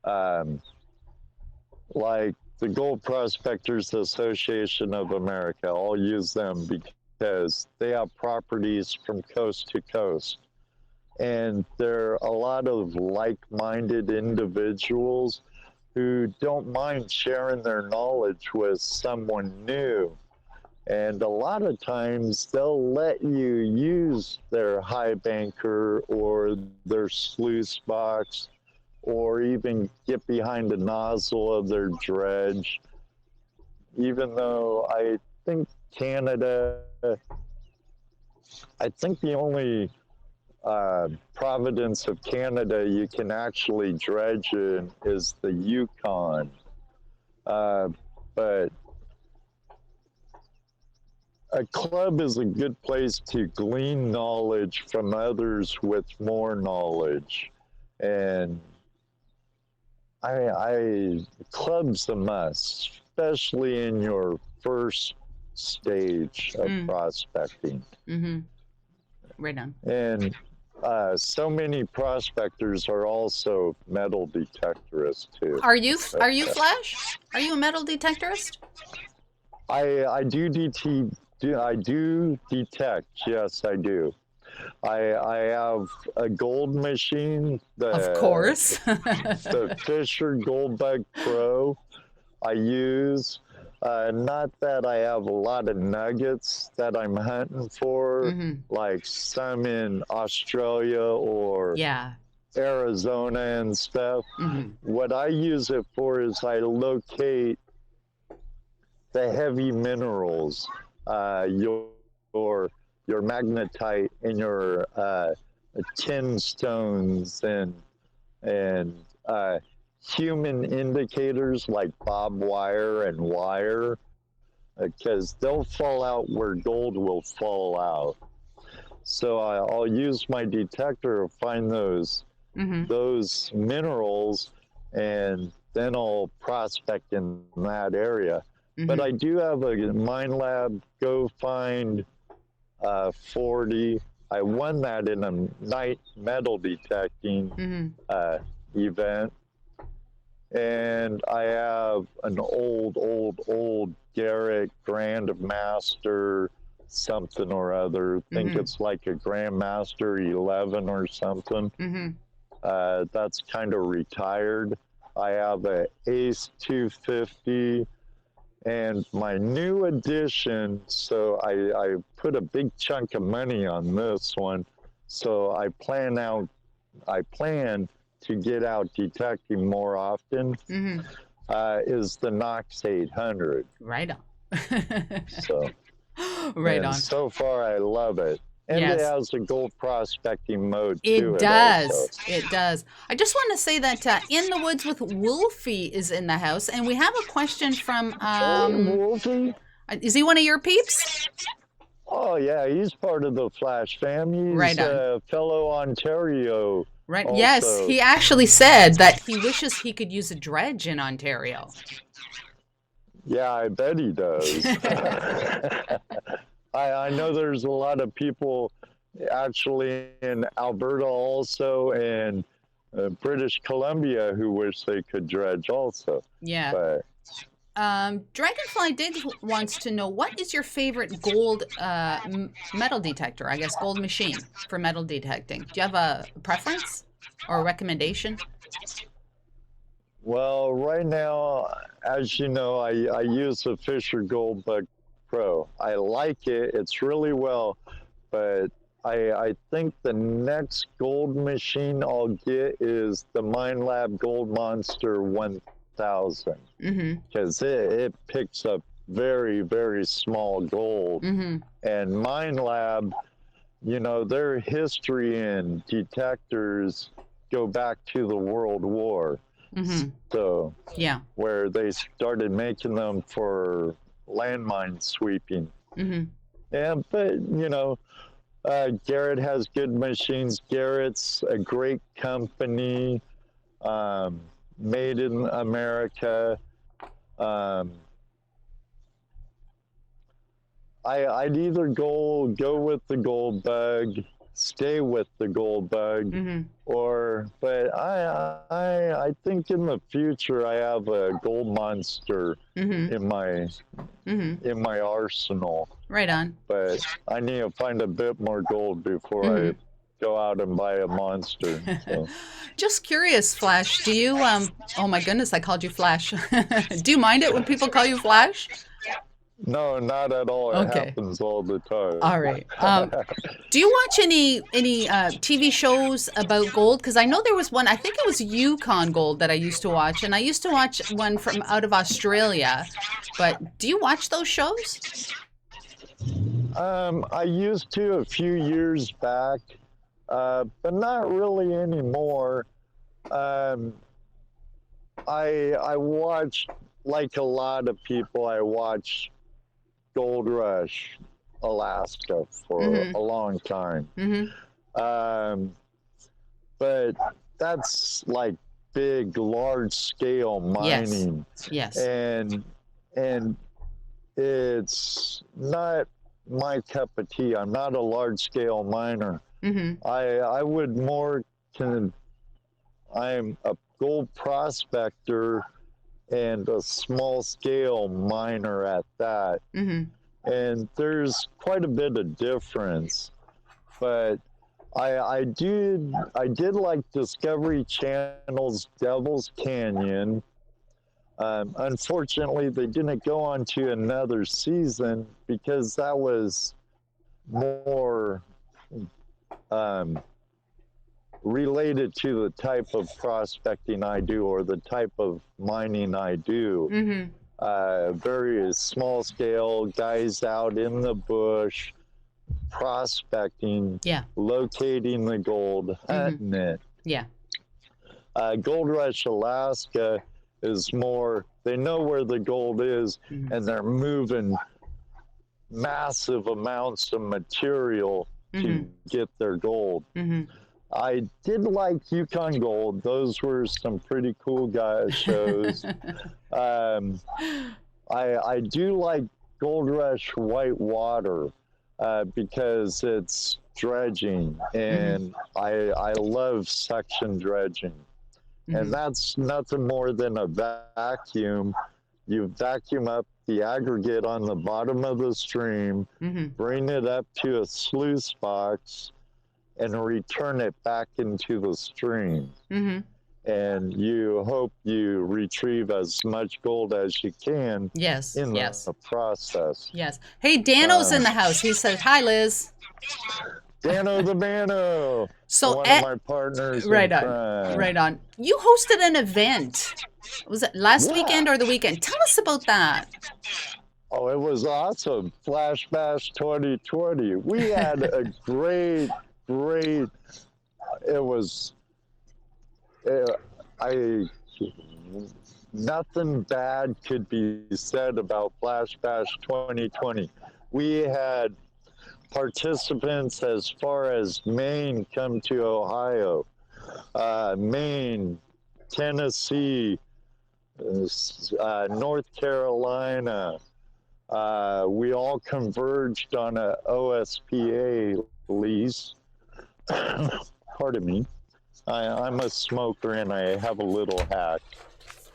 Like the Gold Prospectors Association of America, I'll use them because they have properties from coast to coast. And there are a lot of like-minded individuals who don't mind sharing their knowledge with someone new. And a lot of times they'll let you use their high banker or their sluice box, or even get behind the nozzle of their dredge. Even though I think Canada, I think the only province of Canada you can actually dredge in is the Yukon. But a club is a good place to glean knowledge from others with more knowledge. And club's a must, especially in your first stage of prospecting. Right on. And so many prospectors are also metal detectorists too. Are you Flash? Are you a metal detectorist? I do detect. Yes, I do. I have a gold machine. Of course. The Fisher Gold Bug Pro I use. Not that I have a lot of nuggets that I'm hunting for, like some in Australia or Arizona and stuff. What I use it for is I locate the heavy minerals, your magnetite and your tin stones and human indicators like bob wire and wire, because they'll fall out where gold will fall out. So I'll use my detector to find those minerals, and then I'll prospect in that area. But I do have a Minelab Go Find 40. I won that in a night metal detecting event. And I have an old Garrett Grandmaster something or other. I think it's like a Grandmaster 11 or something. That's kind of retired. I have a Ace 250. And my new addition, so I put a big chunk of money on this one. So I plan to get out detecting more often, is the Knox 800. Right on. So, right on. So far, I love it. And it has a gold prospecting mode to it does. It does. I just want to say that In the Woods with Wolfie is in the house, and we have a question from Wolfie? Is he one of your peeps? Oh yeah, he's part of the Flash fam. He's a fellow Ontario. Right. Also. Yes, he actually said that he wishes he could use a dredge in Ontario. Yeah, I bet he does. I know there's a lot of people actually in Alberta also, and British Columbia who wish they could dredge also. Yeah. But Dragonfly Diggs wants to know, what is your favorite gold metal detector? I guess gold machine for metal detecting. Do you have a preference or a recommendation? Well, right now, as you know, I use the Fisher Gold Bug Pro. I like it. It's really well, but I think the next gold machine I'll get is the Minelab Gold Monster 1000, because it picks up very, very small gold. And Minelab, you know, their history in detectors go back to the World War. So where they started making them for landmine sweeping. Yeah, but you know, Garrett has good machines. Garrett's a great company, made in America. I'd either go with the gold bug, stay with the gold bug, but I think in the future I have a gold monster in my arsenal. Right on. But I need to find a bit more gold before I go out and buy a monster. So. Just curious, Flash, do you oh my goodness, I called you Flash. Do you mind it when people call you Flash? No, not at all. It happens all the time. All right. Do you watch any TV shows about gold? Because I know there was one, I think it was Yukon Gold that I used to watch, and I used to watch one from out of Australia. But do you watch those shows? I used to a few years back, but not really anymore. I watched, like a lot of people, I watched Gold Rush Alaska for a long time. But that's like big, large scale mining. Yes. And it's not my cup of tea. I'm not a large scale miner. Mm-hmm. I would more I'm a gold prospector and a small scale miner at that. Mm-hmm. And there's quite a bit of difference. But I did like Discovery Channel's Devil's Canyon. Unfortunately, they didn't go on to another season because that was more related to the type of prospecting I do or the type of mining I do. Mm-hmm. Very small scale, guys out in the bush, prospecting, locating the gold, hunting it. Yeah. Gold Rush Alaska is more, they know where the gold is, and they're moving massive amounts of material to get their gold. I did like Yukon Gold. Those were some pretty cool shows. I do like Gold Rush Whitewater because it's dredging, and I love suction dredging. And that's nothing more than a vacuum. You vacuum up the aggregate on the bottom of the stream, bring it up to a sluice box, and return it back into the stream. And you hope you retrieve as much gold as you can in the process. Yes. Hey, Dano's in the house. He says, hi, Liz. Dano the Mano. So one of my partners. Right on. You hosted an event. Was it last weekend or the weekend? Tell us about that. Oh, it was awesome. Flash Bash 2020. We had a great, it was, nothing bad could be said about Flash Bash 2020. We had participants as far as Maine come to Ohio, Maine, Tennessee, North Carolina. We all converged on a OSPA lease. Pardon me. I'm a smoker and I have a little hat.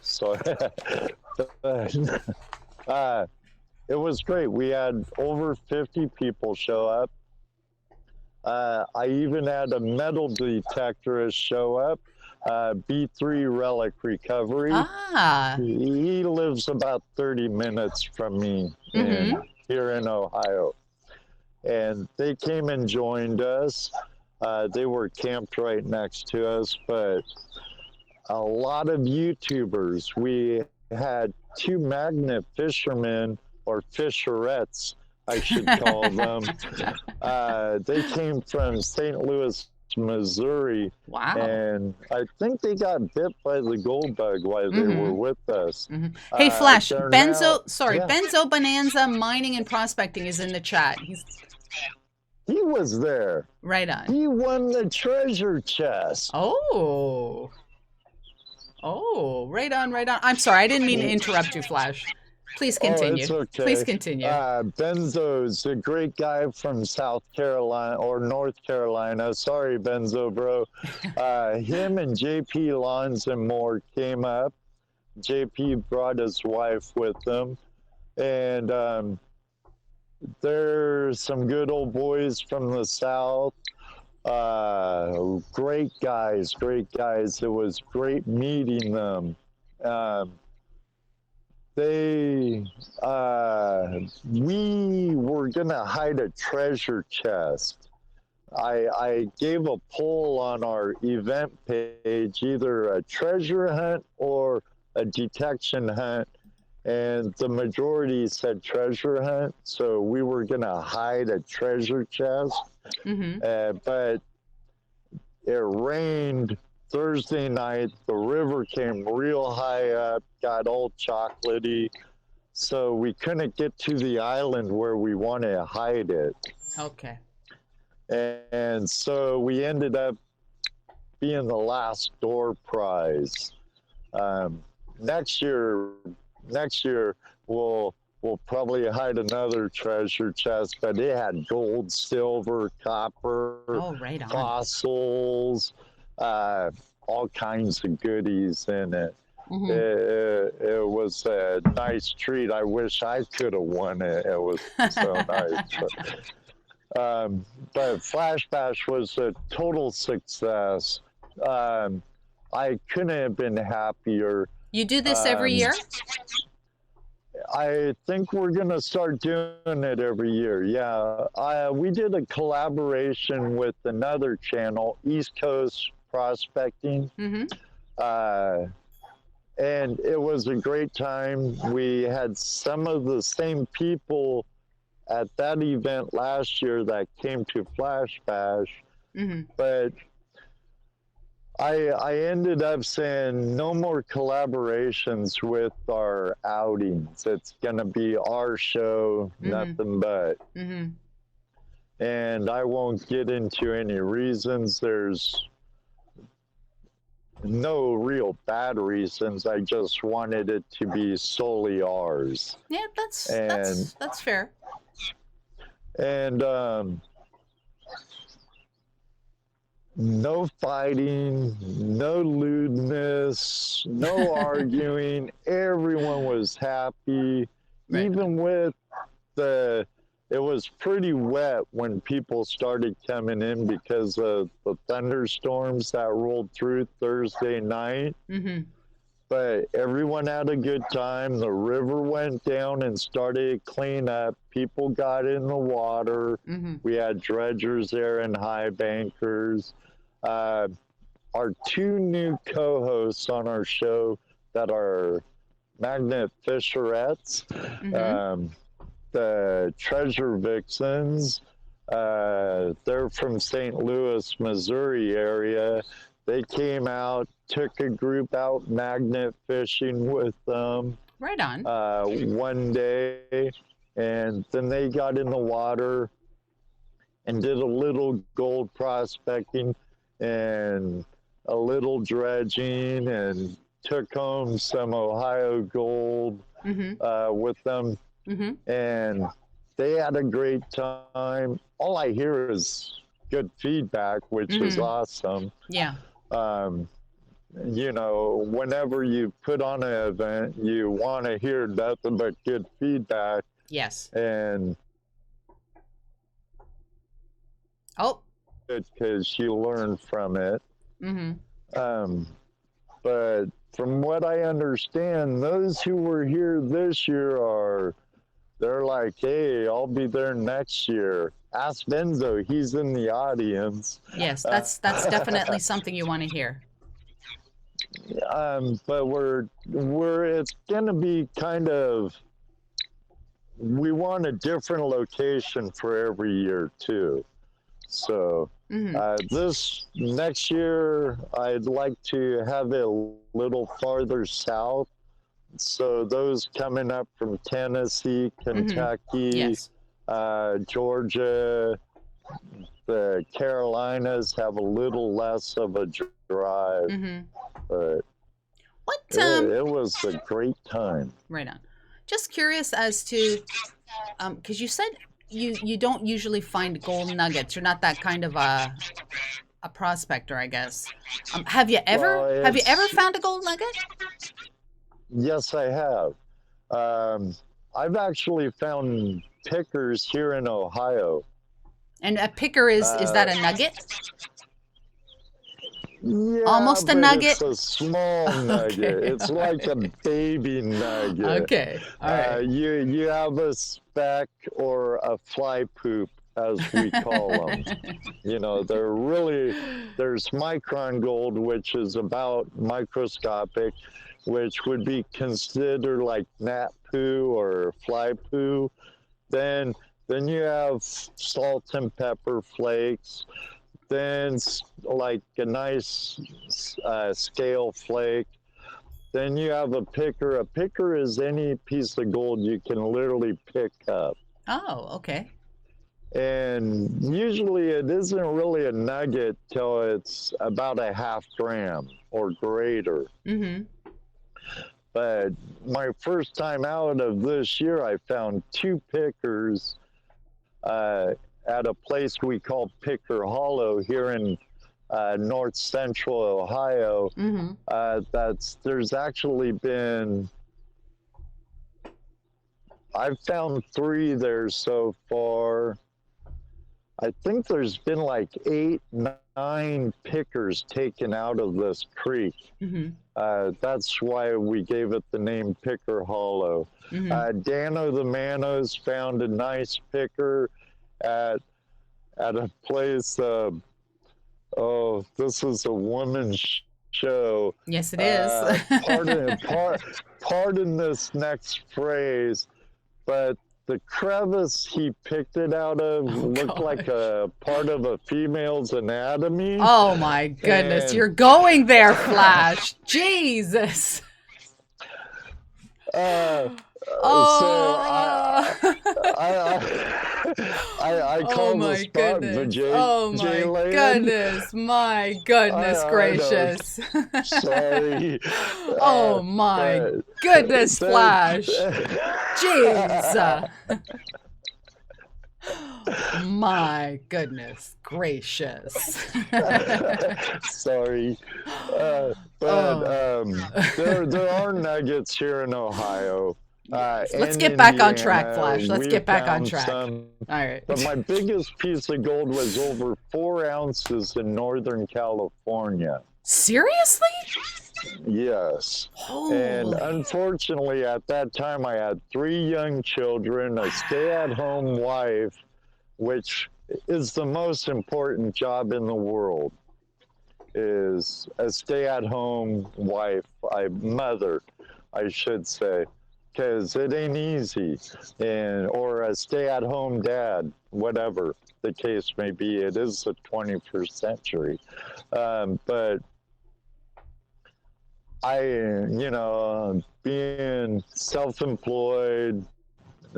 So it was great. We had over 50 people show up. I even had a metal detectorist show up, B3 Relic Recovery. He lives about 30 minutes from me here in Ohio. And they came and joined us. They were camped right next to us, but a lot of YouTubers. We had 2 magnet fishermen, or fisherettes, I should call them. They came from St. Louis, Missouri. Wow. And I think they got bit by the gold bug while they were with us. Hey, Flash, Benzo Bonanza Mining and Prospecting is in the chat. He was there. Right on. He won the treasure chest. Oh, right on. I'm sorry, I didn't mean to interrupt you, Flash. Please continue. It's okay. Please continue. Benzo's a great guy from South Carolina or North Carolina. Sorry, Benzo, bro. Him and JP Lawns and more came up. JP brought his wife with him. And there's some good old boys from the South. Great guys. It was great meeting them. We were gonna hide a treasure chest. I gave a poll on our event page, either a treasure hunt or a detection hunt, and the majority said treasure hunt. So we were gonna hide a treasure chest, but it rained Thursday night. The river came real high up, got all chocolatey, so we couldn't get to the island where we wanted to hide it. Okay. And so we ended up being the last door prize. Next year we'll will probably hide another treasure chest, but it had gold, silver, copper, Oh, right on. fossils, all kinds of goodies in it. Mhm. It was a nice treat. I wish I could have won it. It was so nice. But Flash Bash was a total success. I couldn't have been happier. You do this every year? I think we're going to start doing it every year. Yeah. We did a collaboration with another channel, East Coast Prospecting. Mm-hmm. And it was a great time. We had some of the same people at that event last year that came to Flash Bash. Mm-hmm. But I ended up saying no more collaborations with our outings. It's going to be our show, nothing but. Mm-hmm. And I won't get into any reasons. There's no real bad reasons. I just wanted it to be solely ours. Yeah, that's fair. And no fighting, no lewdness, no arguing. Everyone was happy. Right. Even with it was pretty wet when people started coming in because of the thunderstorms that rolled through Thursday night. Mm-hmm. But everyone had a good time. The river went down and started clean up. People got in the water. Mm-hmm. We had dredgers there and high bankers. Our two new co-hosts on our show that are magnet fisherettes, the treasure vixens, they're from St. Louis, Missouri area. They came out, took a group out magnet fishing with them. Right on. One day, and then they got in the water and did a little gold prospecting and a little dredging and took home some Ohio gold with them. Mm-hmm. And they had a great time. All I hear is good feedback, which is awesome. Yeah. You know, whenever you put on an event, you want to hear nothing but good feedback. Yes. And because you learn from it. Mm-hmm. But from what I understand, those who were here this year they're like, hey, I'll be there next year. Ask Benzo, he's in the audience. Yes, that's definitely something you want to hear. But it's gonna be kind of, we want a different location for every year too. So this next year, I'd like to have it a little farther south. So those coming up from Tennessee, Kentucky, Georgia, the Carolinas have a little less of a drive. But it was a great time. Right on. Just curious as to, because you said you don't usually find gold nuggets. You're not that kind of a prospector, I guess. Have you ever found a gold nugget? Yes, I have. I've actually found pickers here in Ohio. And a picker is that a nugget? Yeah, almost a nugget? It's a small nugget. It's like a baby nugget. Okay, all right. You have a speck or a fly poop, as we call them. You know, there's micron gold, which is about microscopic, which would be considered like gnat poo or fly poo. Then you have salt and pepper flakes. Then like a nice scale flake. Then you have a picker. A picker is any piece of gold you can literally pick up. Oh, okay. And usually it isn't really a nugget till it's about a 0.5 gram or greater. But my first time out of this year, I found 2 pickers at a place we call Picker Hollow here in north central Ohio. There's actually been, I've found 3 there so far. I think there's been like 8, 9 pickers taken out of this creek. That's why we gave it the name Picker Hollow. Dano the Manos found a nice picker at a place. Oh, this is a woman's show. Yes, it is. Pardon this next phrase, but the crevice he picked it out of looked like a part of a female's anatomy. Oh my goodness, you're going there, Flash. Jesus. I call the spot the my goodness gracious. Sorry. Oh my goodness, Flash. Jeez. My goodness gracious. Sorry. There are nuggets here in Ohio. Let's get back on track, Flash. Let's get back on track. All right. But my biggest piece of gold was over 4 ounces in Northern California. Seriously? Yes. Holy. And unfortunately, at that time, I had 3 young children, a stay-at-home wife, which is the most important job in the world, is a stay-at-home wife, mother, I should say, because it ain't easy, or a stay-at-home dad, whatever the case may be. It is the 21st century. But being self-employed,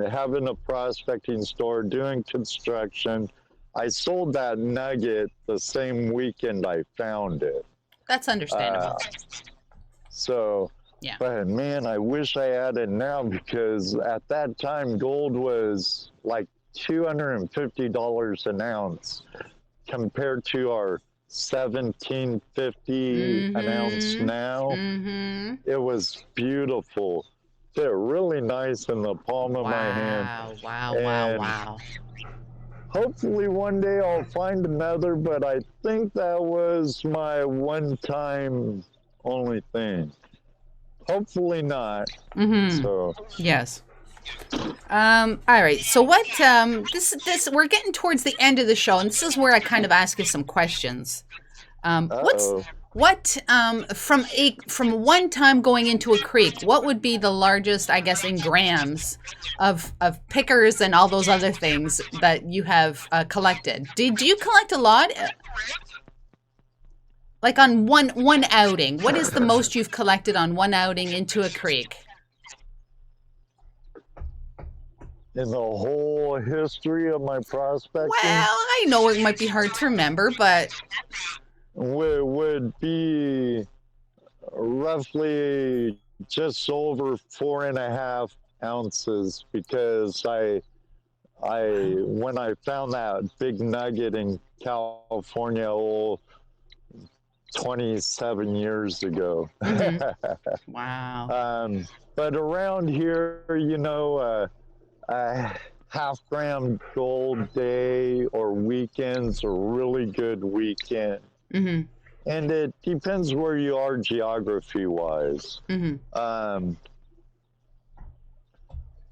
having a prospecting store, doing construction, I sold that nugget the same weekend I found it. That's understandable. Yeah. But man, I wish I had it now, because at that time gold was like $250 an ounce compared to our $17.50 an ounce now. It was beautiful. Fit really nice in the palm of my hand. Wow. Hopefully one day I'll find another, but I think that was my one-time only thing. Hopefully not. So yes. All right. So what? This we're getting towards the end of the show, and this is where I kind of ask you some questions. What from one time going into a creek, what would be the largest, I guess, in grams of pickers and all those other things that you have collected? Do you collect a lot? Like on one outing, what is the most you've collected on one outing into a creek? In the whole history of my prospecting? Well, I know it might be hard to remember, but would be roughly just over 4.5 ounces, because when I found that big nugget in California 27 years ago. Wow. But around here, half-gram gold day or weekends are really good weekend. And it depends where you are geography-wise.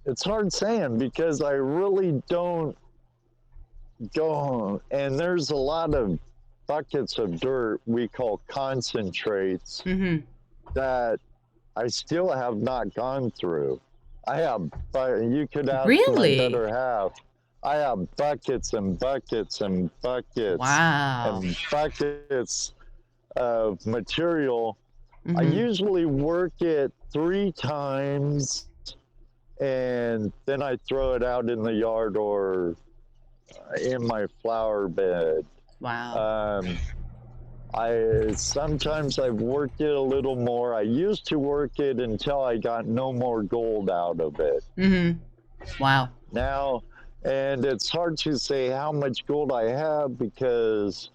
It's hard saying, because I really don't go, and there's a lot of buckets of dirt we call concentrates that I still have not gone through. I have, you could ask my better half. I have buckets and buckets and buckets and buckets of material. I usually work it 3 times, and then I throw it out in the yard or in my flower bed. Wow. Sometimes I've worked it a little more. I used to work it until I got no more gold out of it. Wow. Now, and it's hard to say how much gold I have because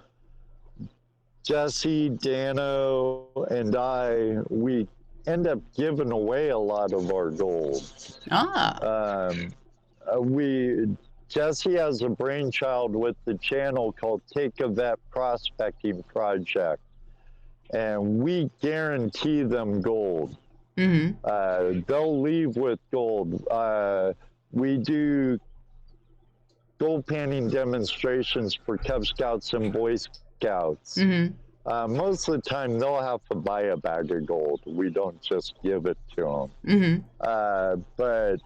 Jesse, Dano, and we end up giving away a lot of our gold. Jesse has a brainchild with the channel called 𝗘𝗫𝗖𝗪𝗡𝗥 Prospecting Project, and we guarantee them gold. They'll leave with gold. We do gold panning demonstrations for Cub Scouts and Boy Scouts. Most of the time, they'll have to buy a bag of gold. We don't just give it to them. But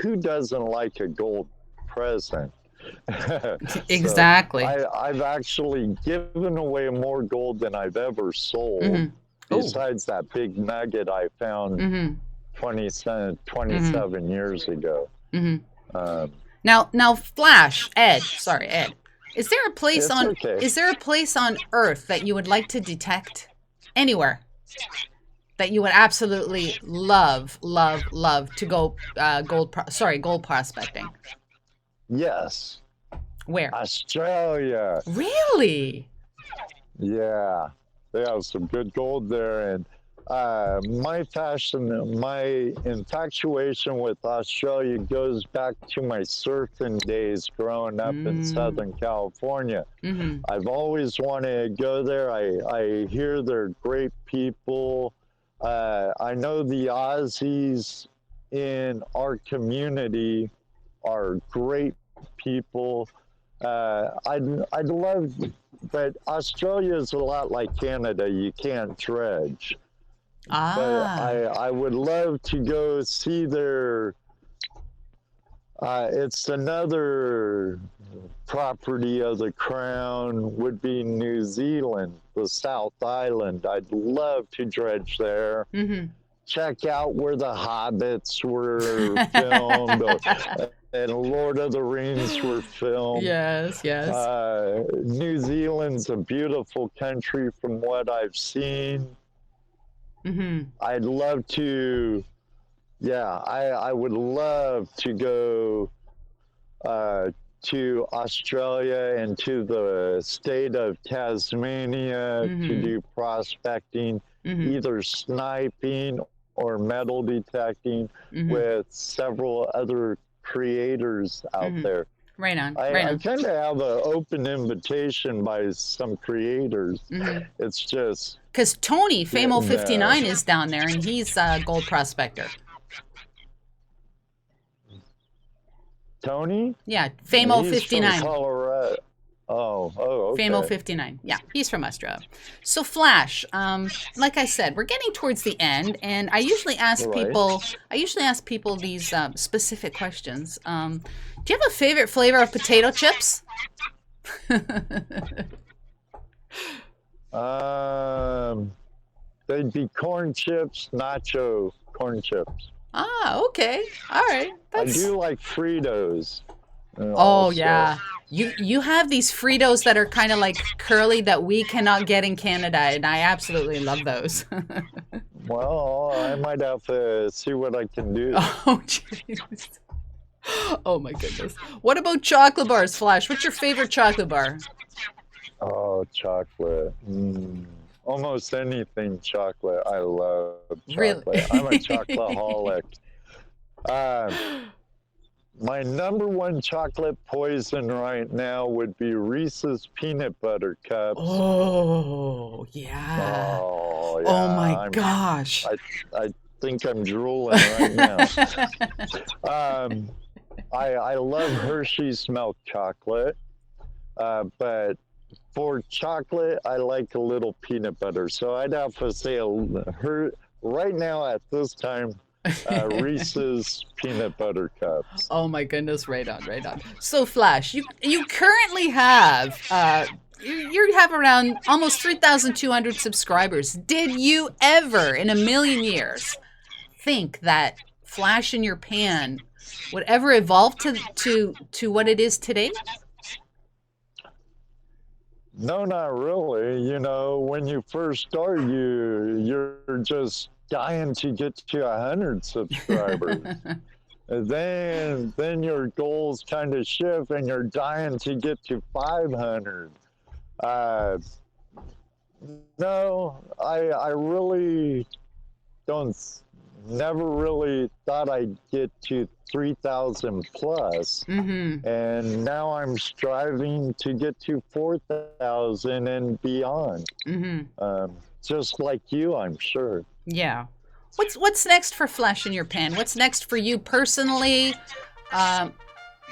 who doesn't like a gold present? Exactly. So I've actually given away more gold than I've ever sold. Besides that big nugget I found 27 years ago. Now, Flash, Ed. Is there a place Is there a place on Earth that you would like to detect anywhere? That you would absolutely love to go gold prospecting? Yes. Where? Australia. Really? Yeah, they have some good gold there, and my infatuation with Australia goes back to my surfing days growing up in Southern California. I've always wanted to go there. I hear they're great people. I know the Aussies in our community are great people. I'd love, but Australia is a lot like Canada. You can't dredge. But I would love to go see their. It's another property of the Crown would be New Zealand, the South Island. I'd love to dredge there. Check out where the Hobbits were filmed and Lord of the Rings were filmed. Yes. New Zealand's a beautiful country from what I've seen. I'd love to, I would love to go to Australia and to the state of Tasmania to do prospecting, either sniping or metal detecting with several other creators out there. Right on. I kind of have an open invitation by some creators. It's just because Tony 𝗫𝗎𝗪59 is down there, and he's a gold prospector. Tony? Yeah, 𝗫𝗎𝗪59. Colorado. Oh, okay. 𝗫𝗎𝗪59. Yeah, he's from Australia. So Flash, like I said, we're getting towards the end, and I usually ask people these specific questions. Do you have a favorite flavor of potato chips? They'd be corn chips, nacho corn chips. Okay. All right. I do like Fritos. Oh, yeah. You have these Fritos that are kind of like curly that we cannot get in Canada, and I absolutely love those. Well, I might have to see what I can do. Oh, jeez. Oh, my goodness. What about chocolate bars, Flash? What's your favorite chocolate bar? Oh, chocolate. Almost anything chocolate. I love chocolate. Really? I'm a chocoholic. My number one chocolate poison right now would be Reese's peanut butter cups. Oh, yeah. Oh, yeah. Oh, my gosh. I think I'm drooling right now. I love Hershey's milk chocolate, but for chocolate, I like a little peanut butter. So I'd have to say right now at this time, Reese's peanut butter cups. Oh my goodness, right on. So Flash, you currently have you have around almost 3,200 subscribers. Did you ever in a million years think that Flash in your pan would ever evolve to what it is today? No, not really. You know, when you first start, you're just dying to get to 100 subscribers. And then your goals kind of shift, and you're dying to get to 500. No, I really don't. Never really thought I'd get to 3,000 plus, and now I'm striving to get to 4,000 and beyond. Just like you, I'm sure. Yeah. What's next for Flash in Your Pan? What's next for you personally?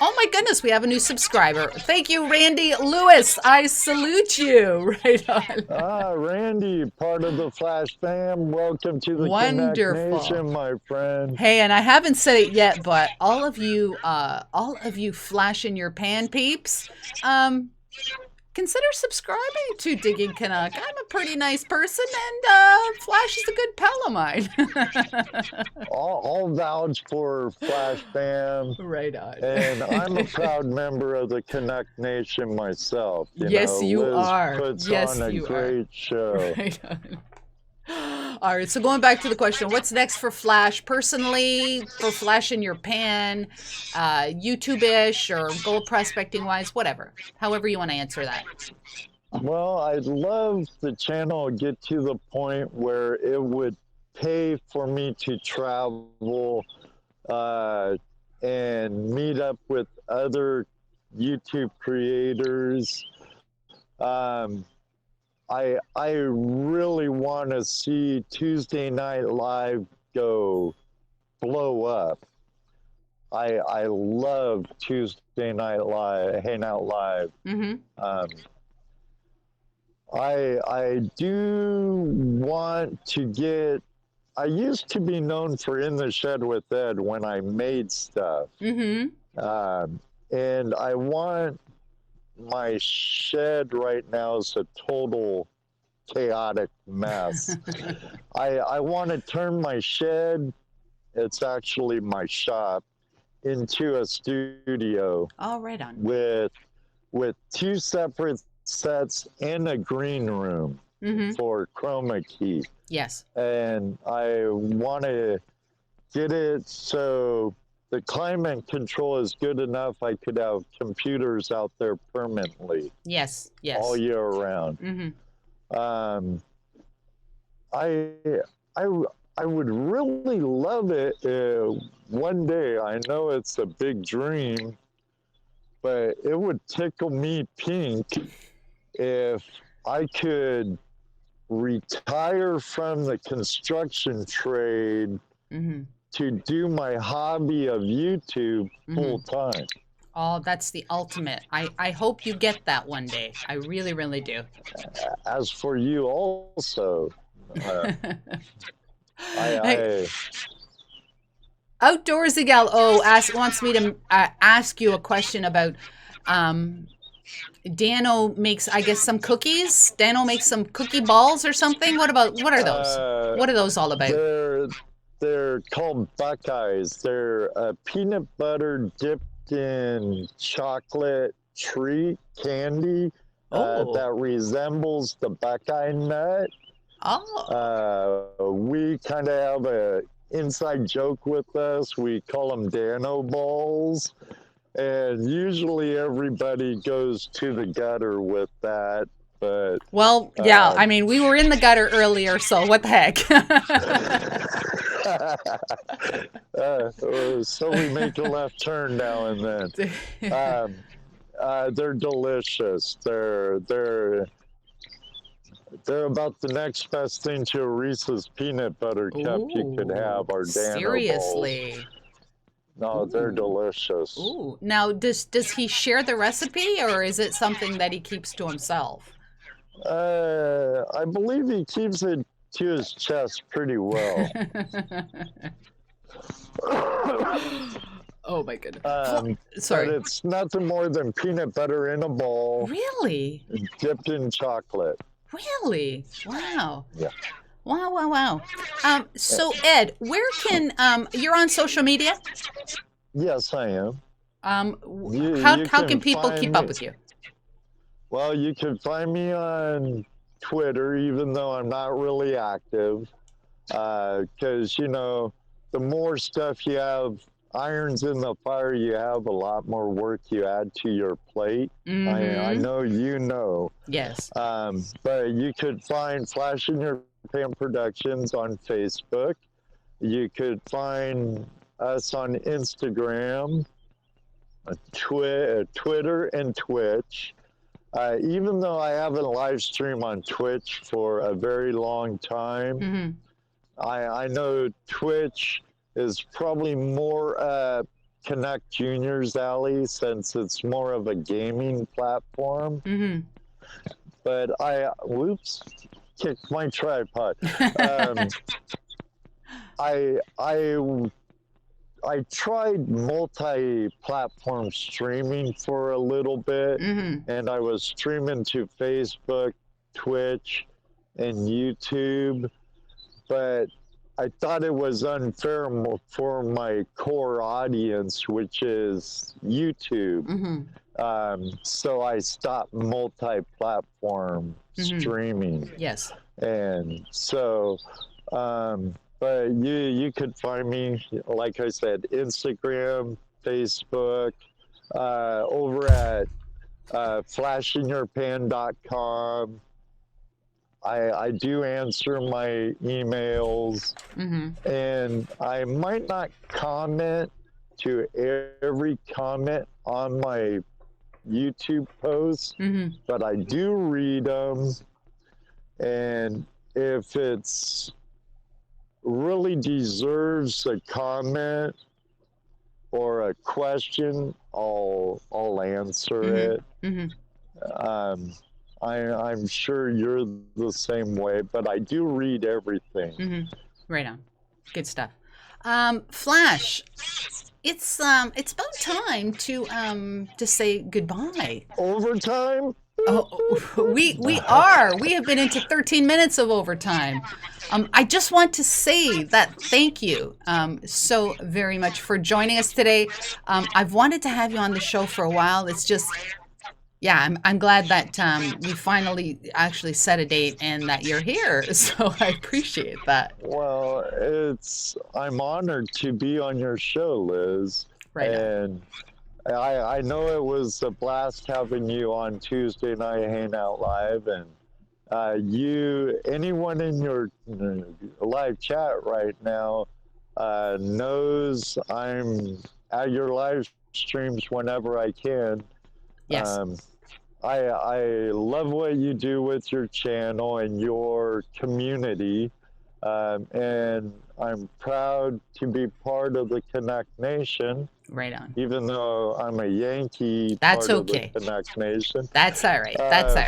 Oh my goodness, we have a new subscriber. Thank you, Randy Lewis. I salute you. Right on. Randy, part of the Flash fam. Welcome to the Wonderful. Connect Nation, my friend. Hey, and I haven't said it yet, but all of you Flash in Your Pan peeps, consider subscribing to Digging Canuck. I'm a pretty nice person, and Flash is a good pal of mine. I'll vouch for Flash fam. Right on. And I'm a proud member of the Connect Nation myself. Yes, you Liz are. Puts Yes, on a you great show. Right on. All right, so going back to the question, what's next for Flash? Personally, for Flash in Your Pan, YouTube-ish or gold prospecting-wise, whatever. However you want to answer that. Well, I'd love the channel to get to the point where it would pay for me to travel and meet up with other YouTube creators. I really want to see Tuesday Night Live blow up. I love Tuesday Night Live, Hangout Live. I do want to get. I used to be known for In the Shed with Ed when I made stuff, and I want. My shed right now is a total chaotic mess. I want to turn my shed, it's actually my shop, into a studio. Oh, right on. With 2 separate sets and a green room for chroma key. Yes. And I want to get it so the climate control is good enough. I could have computers out there permanently. Yes, yes. All year round. I would really love it one day. I know it's a big dream, but it would tickle me pink if I could retire from the construction trade to do my hobby of YouTube full time. Oh, that's the ultimate. I hope you get that one day. I really, really do. As for you also, Outdoorsy Gal wants me to ask you a question about Dano makes, I guess, some cookies. Dano makes some cookie balls or something. What are those? What are those all about? They're called Buckeyes. They're peanut butter dipped in chocolate treat candy that resembles the Buckeye nut. We kind of have a inside joke with us. We call them Dano balls. And usually everybody goes to the gutter with that. But well, yeah, I mean, we were in the gutter earlier, so what the heck? So we make a left turn now and then. They're delicious. They're about the next best thing to a Reese's peanut butter cup you could have. Our Dano seriously. Balls. No, they're delicious. Ooh. Now, does he share the recipe, or is it something that he keeps to himself? I believe he keeps it to his chest pretty well. Oh my goodness. Sorry. But it's nothing more than peanut butter in a ball. Really? Dipped in chocolate. Really? Wow. Yeah. Wow. So Ed, where can you're on social media? Yes, I am. How can people keep up with you? Well, you can find me on Twitter, even though I'm not really active. Because, you know, the more stuff you have, irons in the fire you have, a lot more work you add to your plate. I know you know. Yes. But you could find Flash in Your Pan Productions on Facebook. You could find us on Instagram, Twitter, and Twitch. Even though I haven't live streamed on Twitch for a very long time, I know Twitch is probably more Connect Junior's alley since it's more of a gaming platform. But whoops, kicked my tripod. I tried multi-platform streaming for a little bit, and I was streaming to Facebook, Twitch, and YouTube, but I thought it was unfair for my core audience, which is YouTube. So I stopped multi-platform streaming. Yes. And so, but you could find me, like I said, Instagram, Facebook, over at flashinyourpan.com. I do answer my emails, and I might not comment to every comment on my YouTube posts, but I do read them, and if it's really deserves a comment or a question, I'll answer it. I'm sure you're the same way, but I do read everything. Right on. Good stuff. Flash, it's about time to say goodbye. Overtime? Oh, we are. We have been into 13 minutes of overtime. I just want to say that thank you so very much for joining us today. I've wanted to have you on the show for a while. It's just, yeah, I'm glad that we finally actually set a date and that you're here. So I appreciate that. Well, I'm honored to be on your show, Liz. Right. And I know it was a blast having you on Tuesday Night Hangout Live, and anyone in your live chat right now knows I'm at your live streams whenever I can. Yes. I love what you do with your channel and your community, and I'm proud to be part of the Connect Nation. Right on. Even though I'm a Yankee, that's part okay. Of the Connect Nation. That's all right. That's all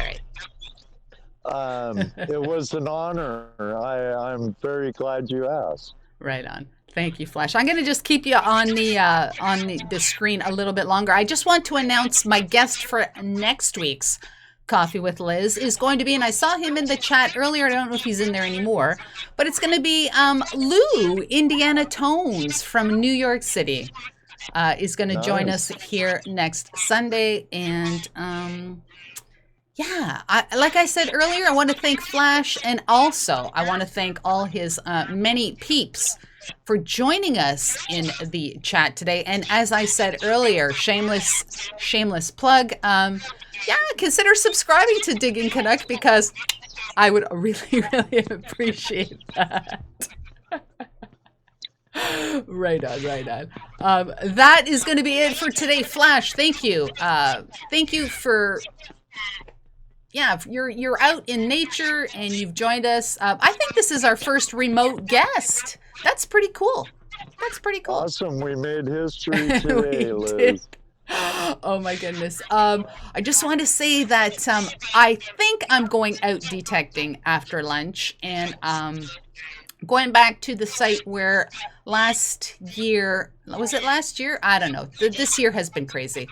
right. It was an honor. I'm very glad you asked. Right on. Thank you, Flash. I'm going to just keep you on the screen a little bit longer. I just want to announce my guest for next week's Coffee with Liz is going to be, and I saw him in the chat earlier. I don't know if he's in there anymore, but it's going to be Lou, Indiana Tones from New York City. Is going to join us here next Sunday. And yeah, like I said earlier, I want to thank Flash, and also I want to thank all his many peeps for joining us in the chat today. And as I said earlier, shameless plug, yeah, consider subscribing to Digging Canuck, because I would really, really appreciate that. Right on. That is going to be it for today. Flash, thank you. Thank you for, yeah, you're out in nature and you've joined us. I think this is our first remote guest. That's pretty cool. Awesome. We made history today, Liz. Did. Oh my goodness. I just want to say that I think I'm going out detecting after lunch, and going back to the site where last year, was it last year? I don't know. This year has been crazy.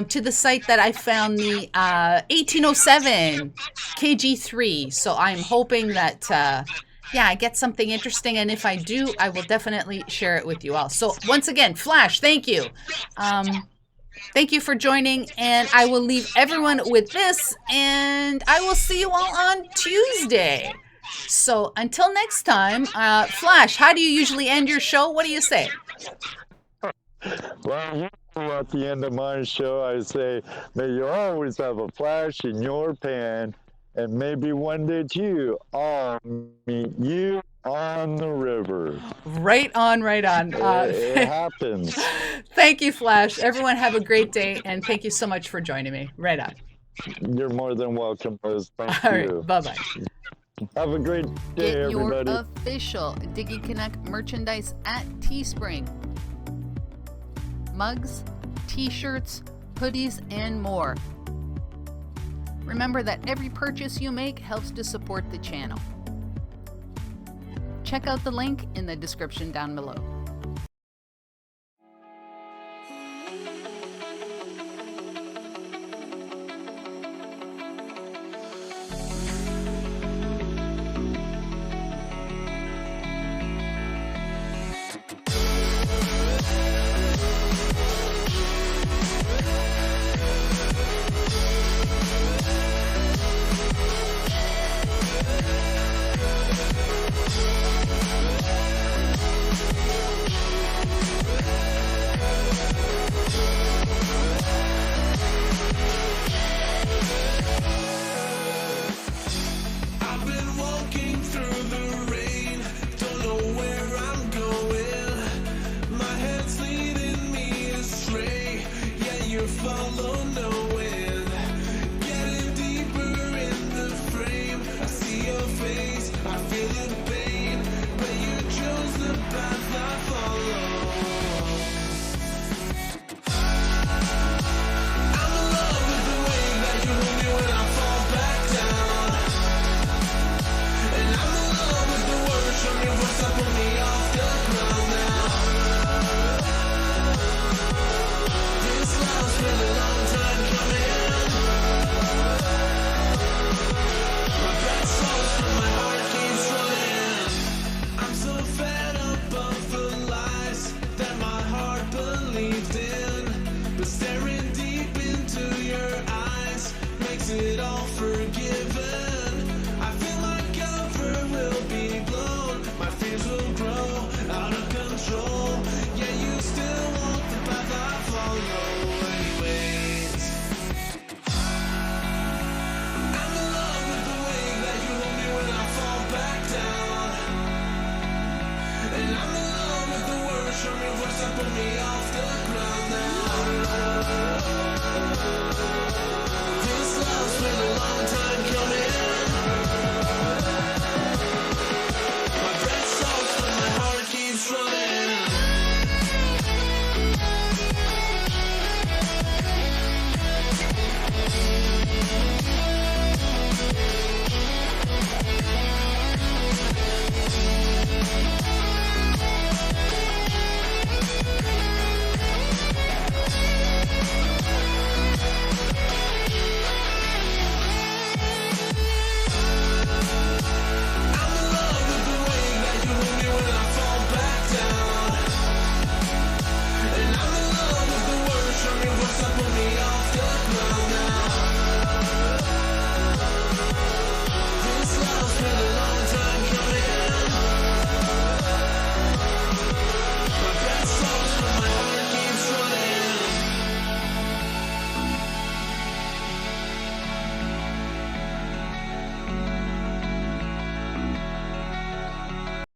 To the site that I found the 1807 KG3. So I'm hoping that, yeah, I get something interesting. And if I do, I will definitely share it with you all. So once again, Flash, thank you. Thank you for joining, and I will leave everyone with this, and I will see you all on Tuesday. So until next time, Flash, how do you usually end your show? What do you say? Well, at the end of my show, I say, may you always have a flash in your pan, and maybe one day too, I'll meet you on the river. Right on, right on. It happens. Thank you, Flash. Everyone have a great day, and thank you so much for joining me. Right on. You're more than welcome, Liz. Thank All you. right, bye-bye. Have a great day, Get everybody. your official 𝗥𝗔𝗗𝗓𝗪 merchandise at Teespring. Mugs, t-shirts, hoodies, and more. Remember that every purchase you make helps to support the channel. Check out the link in the description down below.